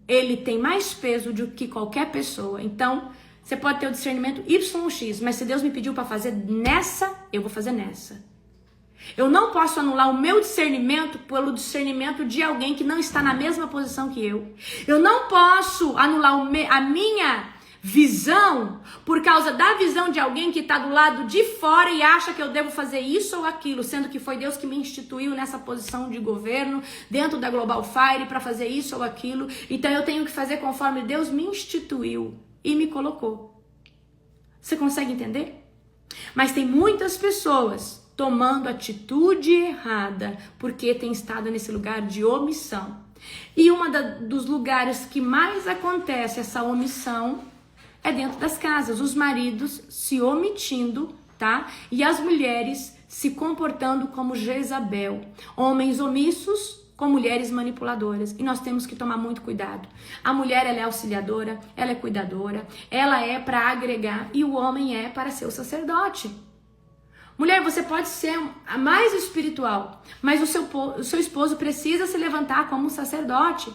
ele tem mais peso do que qualquer pessoa. Então, você pode ter o discernimento Y ou X, mas se Deus me pediu para fazer nessa, eu vou fazer nessa. Eu não posso anular o meu discernimento pelo discernimento de alguém que não está na mesma posição que eu. Eu não posso anular a minha visão por causa da visão de alguém que está do lado de fora e acha que eu devo fazer isso ou aquilo, sendo que foi Deus que me instituiu nessa posição de governo dentro da Global Fire para fazer isso ou aquilo. Então eu tenho que fazer conforme Deus me instituiu e me colocou. Você consegue entender? Mas tem muitas pessoas tomando atitude errada porque tem estado nesse lugar de omissão. E dos lugares que mais acontece essa omissão é dentro das casas, os maridos se omitindo, tá? E as mulheres se comportando como Jezabel, homens omissos com mulheres manipuladoras. E nós temos que tomar muito cuidado. A mulher, ela é auxiliadora, ela é cuidadora, ela é para agregar e o homem é para ser o sacerdote. Mulher, você pode ser a mais espiritual, mas o seu esposo precisa se levantar como um sacerdote.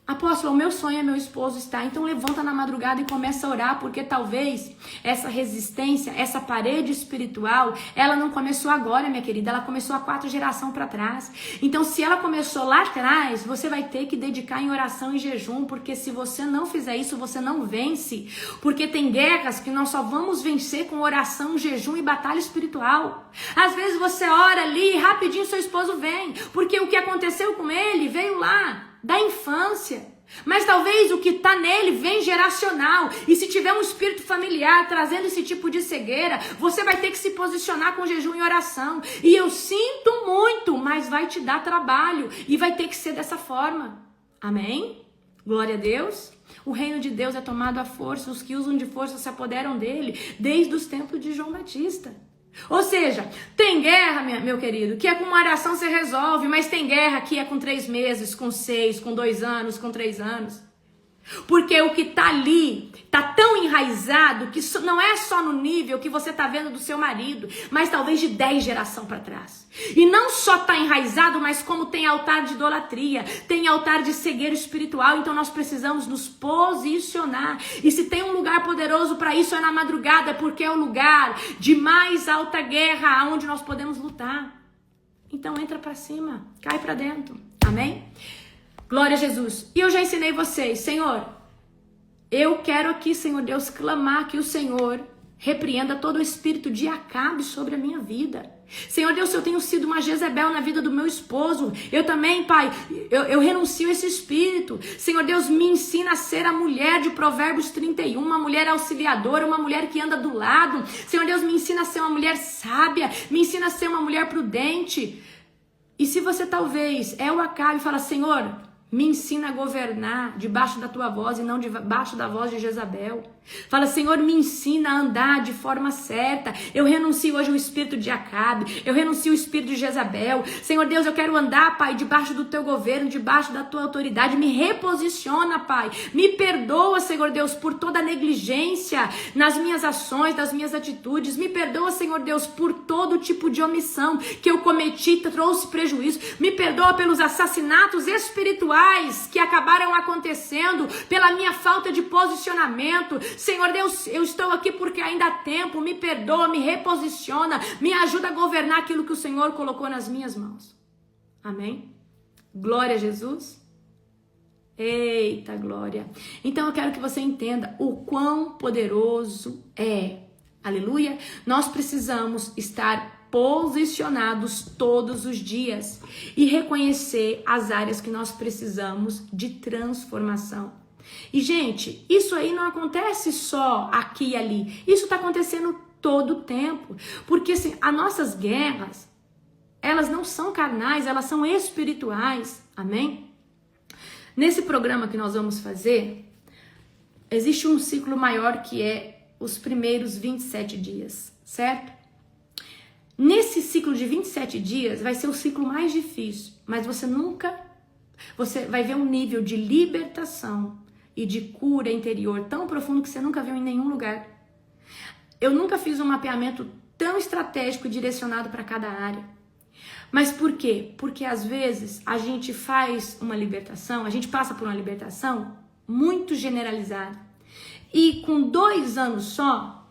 Apóstolo, o meu sonho é meu esposo estar. Então levanta na madrugada e começa a orar, porque talvez essa resistência, essa parede espiritual, ela não começou agora, minha querida, ela começou há 4 gerações para trás. Então se ela começou lá atrás, você vai ter que dedicar em oração e jejum, porque se você não fizer isso, você não vence. Porque tem guerras que nós só vamos vencer com oração, jejum e batalha espiritual. Às vezes você ora ali e rapidinho seu esposo vem, porque o que aconteceu com ele veio lá da infância, mas talvez o que está nele vem geracional, e se tiver um espírito familiar trazendo esse tipo de cegueira, você vai ter que se posicionar com jejum e oração, e eu sinto muito, mas vai te dar trabalho, e vai ter que ser dessa forma, amém? Glória a Deus. O reino de Deus é tomado à força, os que usam de força se apoderam dele, desde os tempos de João Batista. Ou seja, tem guerra, meu querido, que é com uma oração você resolve, mas tem guerra que é com 3 meses, com 6, com 2 anos, com 3 anos. Porque o que tá ali tá tão enraizado que não é só no nível que você tá vendo do seu marido, mas talvez de 10 gerações para trás. E não só tá enraizado, mas como tem altar de idolatria, tem altar de cegueira espiritual, então nós precisamos nos posicionar. E se tem um lugar poderoso para isso é na madrugada, porque é o lugar de mais alta guerra onde nós podemos lutar. Então entra para cima, cai para dentro. Amém? Glória a Jesus. E eu já ensinei vocês, Senhor, eu quero aqui, Senhor Deus, clamar que o Senhor repreenda todo o espírito de Acabe sobre a minha vida. Senhor Deus, se eu tenho sido uma Jezebel na vida do meu esposo, eu também, Pai, eu renuncio a esse espírito. Senhor Deus, me ensina a ser a mulher de Provérbios 31, uma mulher auxiliadora, uma mulher que anda do lado. Senhor Deus, me ensina a ser uma mulher sábia, me ensina a ser uma mulher prudente. E se você talvez é o Acabe e fala, Senhor, me ensina a governar debaixo da tua voz e não debaixo da voz de Jezabel. Fala, Senhor, me ensina a andar de forma certa. Eu renuncio hoje o espírito de Acabe. Eu renuncio o espírito de Jezabel. Senhor Deus, eu quero andar, Pai, debaixo do teu governo, debaixo da tua autoridade. Me reposiciona, Pai. Me perdoa, Senhor Deus, por toda negligência nas minhas ações, nas minhas atitudes. Me perdoa, Senhor Deus, por todo tipo de omissão que eu cometi, trouxe prejuízo. Me perdoa pelos assassinatos espirituais que acabaram acontecendo pela minha falta de posicionamento. Senhor Deus, eu estou aqui porque ainda há tempo. Me perdoa, me reposiciona, me ajuda a governar aquilo que o Senhor colocou nas minhas mãos. Amém? Glória a Jesus. Eita glória. Então eu quero que você entenda o quão poderoso é. Aleluia. Nós precisamos estar posicionados todos os dias e reconhecer as áreas que nós precisamos de transformação. E, gente, isso aí não acontece só aqui e ali. Isso está acontecendo todo o tempo. Porque, assim, as nossas guerras, elas não são carnais, elas são espirituais. Amém? Nesse programa que nós vamos fazer, existe um ciclo maior que é os primeiros 27 dias, certo? Nesse ciclo de 27 dias vai ser o ciclo mais difícil, mas você vai ver um nível de libertação e de cura interior tão profundo que você nunca viu em nenhum lugar. Eu nunca fiz um mapeamento tão estratégico e direcionado para cada área. Mas por quê? Porque às vezes a gente faz uma libertação, a gente passa por uma libertação muito generalizada. E com 2 anos só,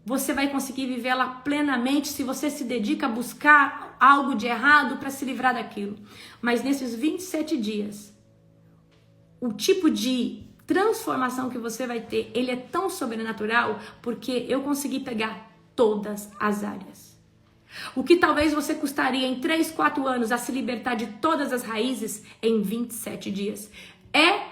você vai conseguir vivê-la plenamente se você se dedica a buscar algo de errado para se livrar daquilo. Mas nesses 27 dias, o tipo de transformação que você vai ter, ele é tão sobrenatural porque eu consegui pegar todas as áreas. O que talvez você custaria em 3, 4 anos a se libertar de todas as raízes, em 27 dias. É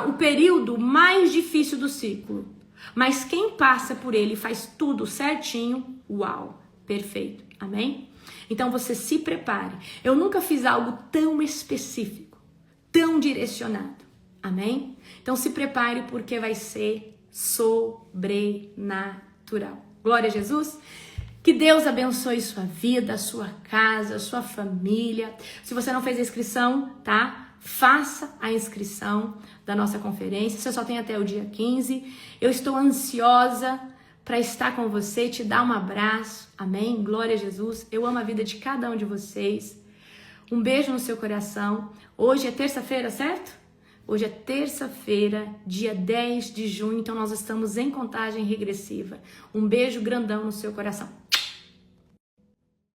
o período mais difícil do ciclo. Mas quem passa por ele e faz tudo certinho, uau, perfeito, amém? Então você se prepare. Eu nunca fiz algo tão específico, tão direcionado, amém? Então se prepare porque vai ser sobrenatural. Glória a Jesus. Que Deus abençoe sua vida, sua casa, sua família. Se você não fez a inscrição, tá? Faça a inscrição da nossa conferência. Você só tem até o dia 15. Eu estou ansiosa para estar com você, te dar um abraço. Amém? Glória a Jesus. Eu amo a vida de cada um de vocês. Um beijo no seu coração. Hoje é terça-feira, certo? Hoje é terça-feira, dia 10 de junho, então nós estamos em contagem regressiva. Um beijo grandão no seu coração.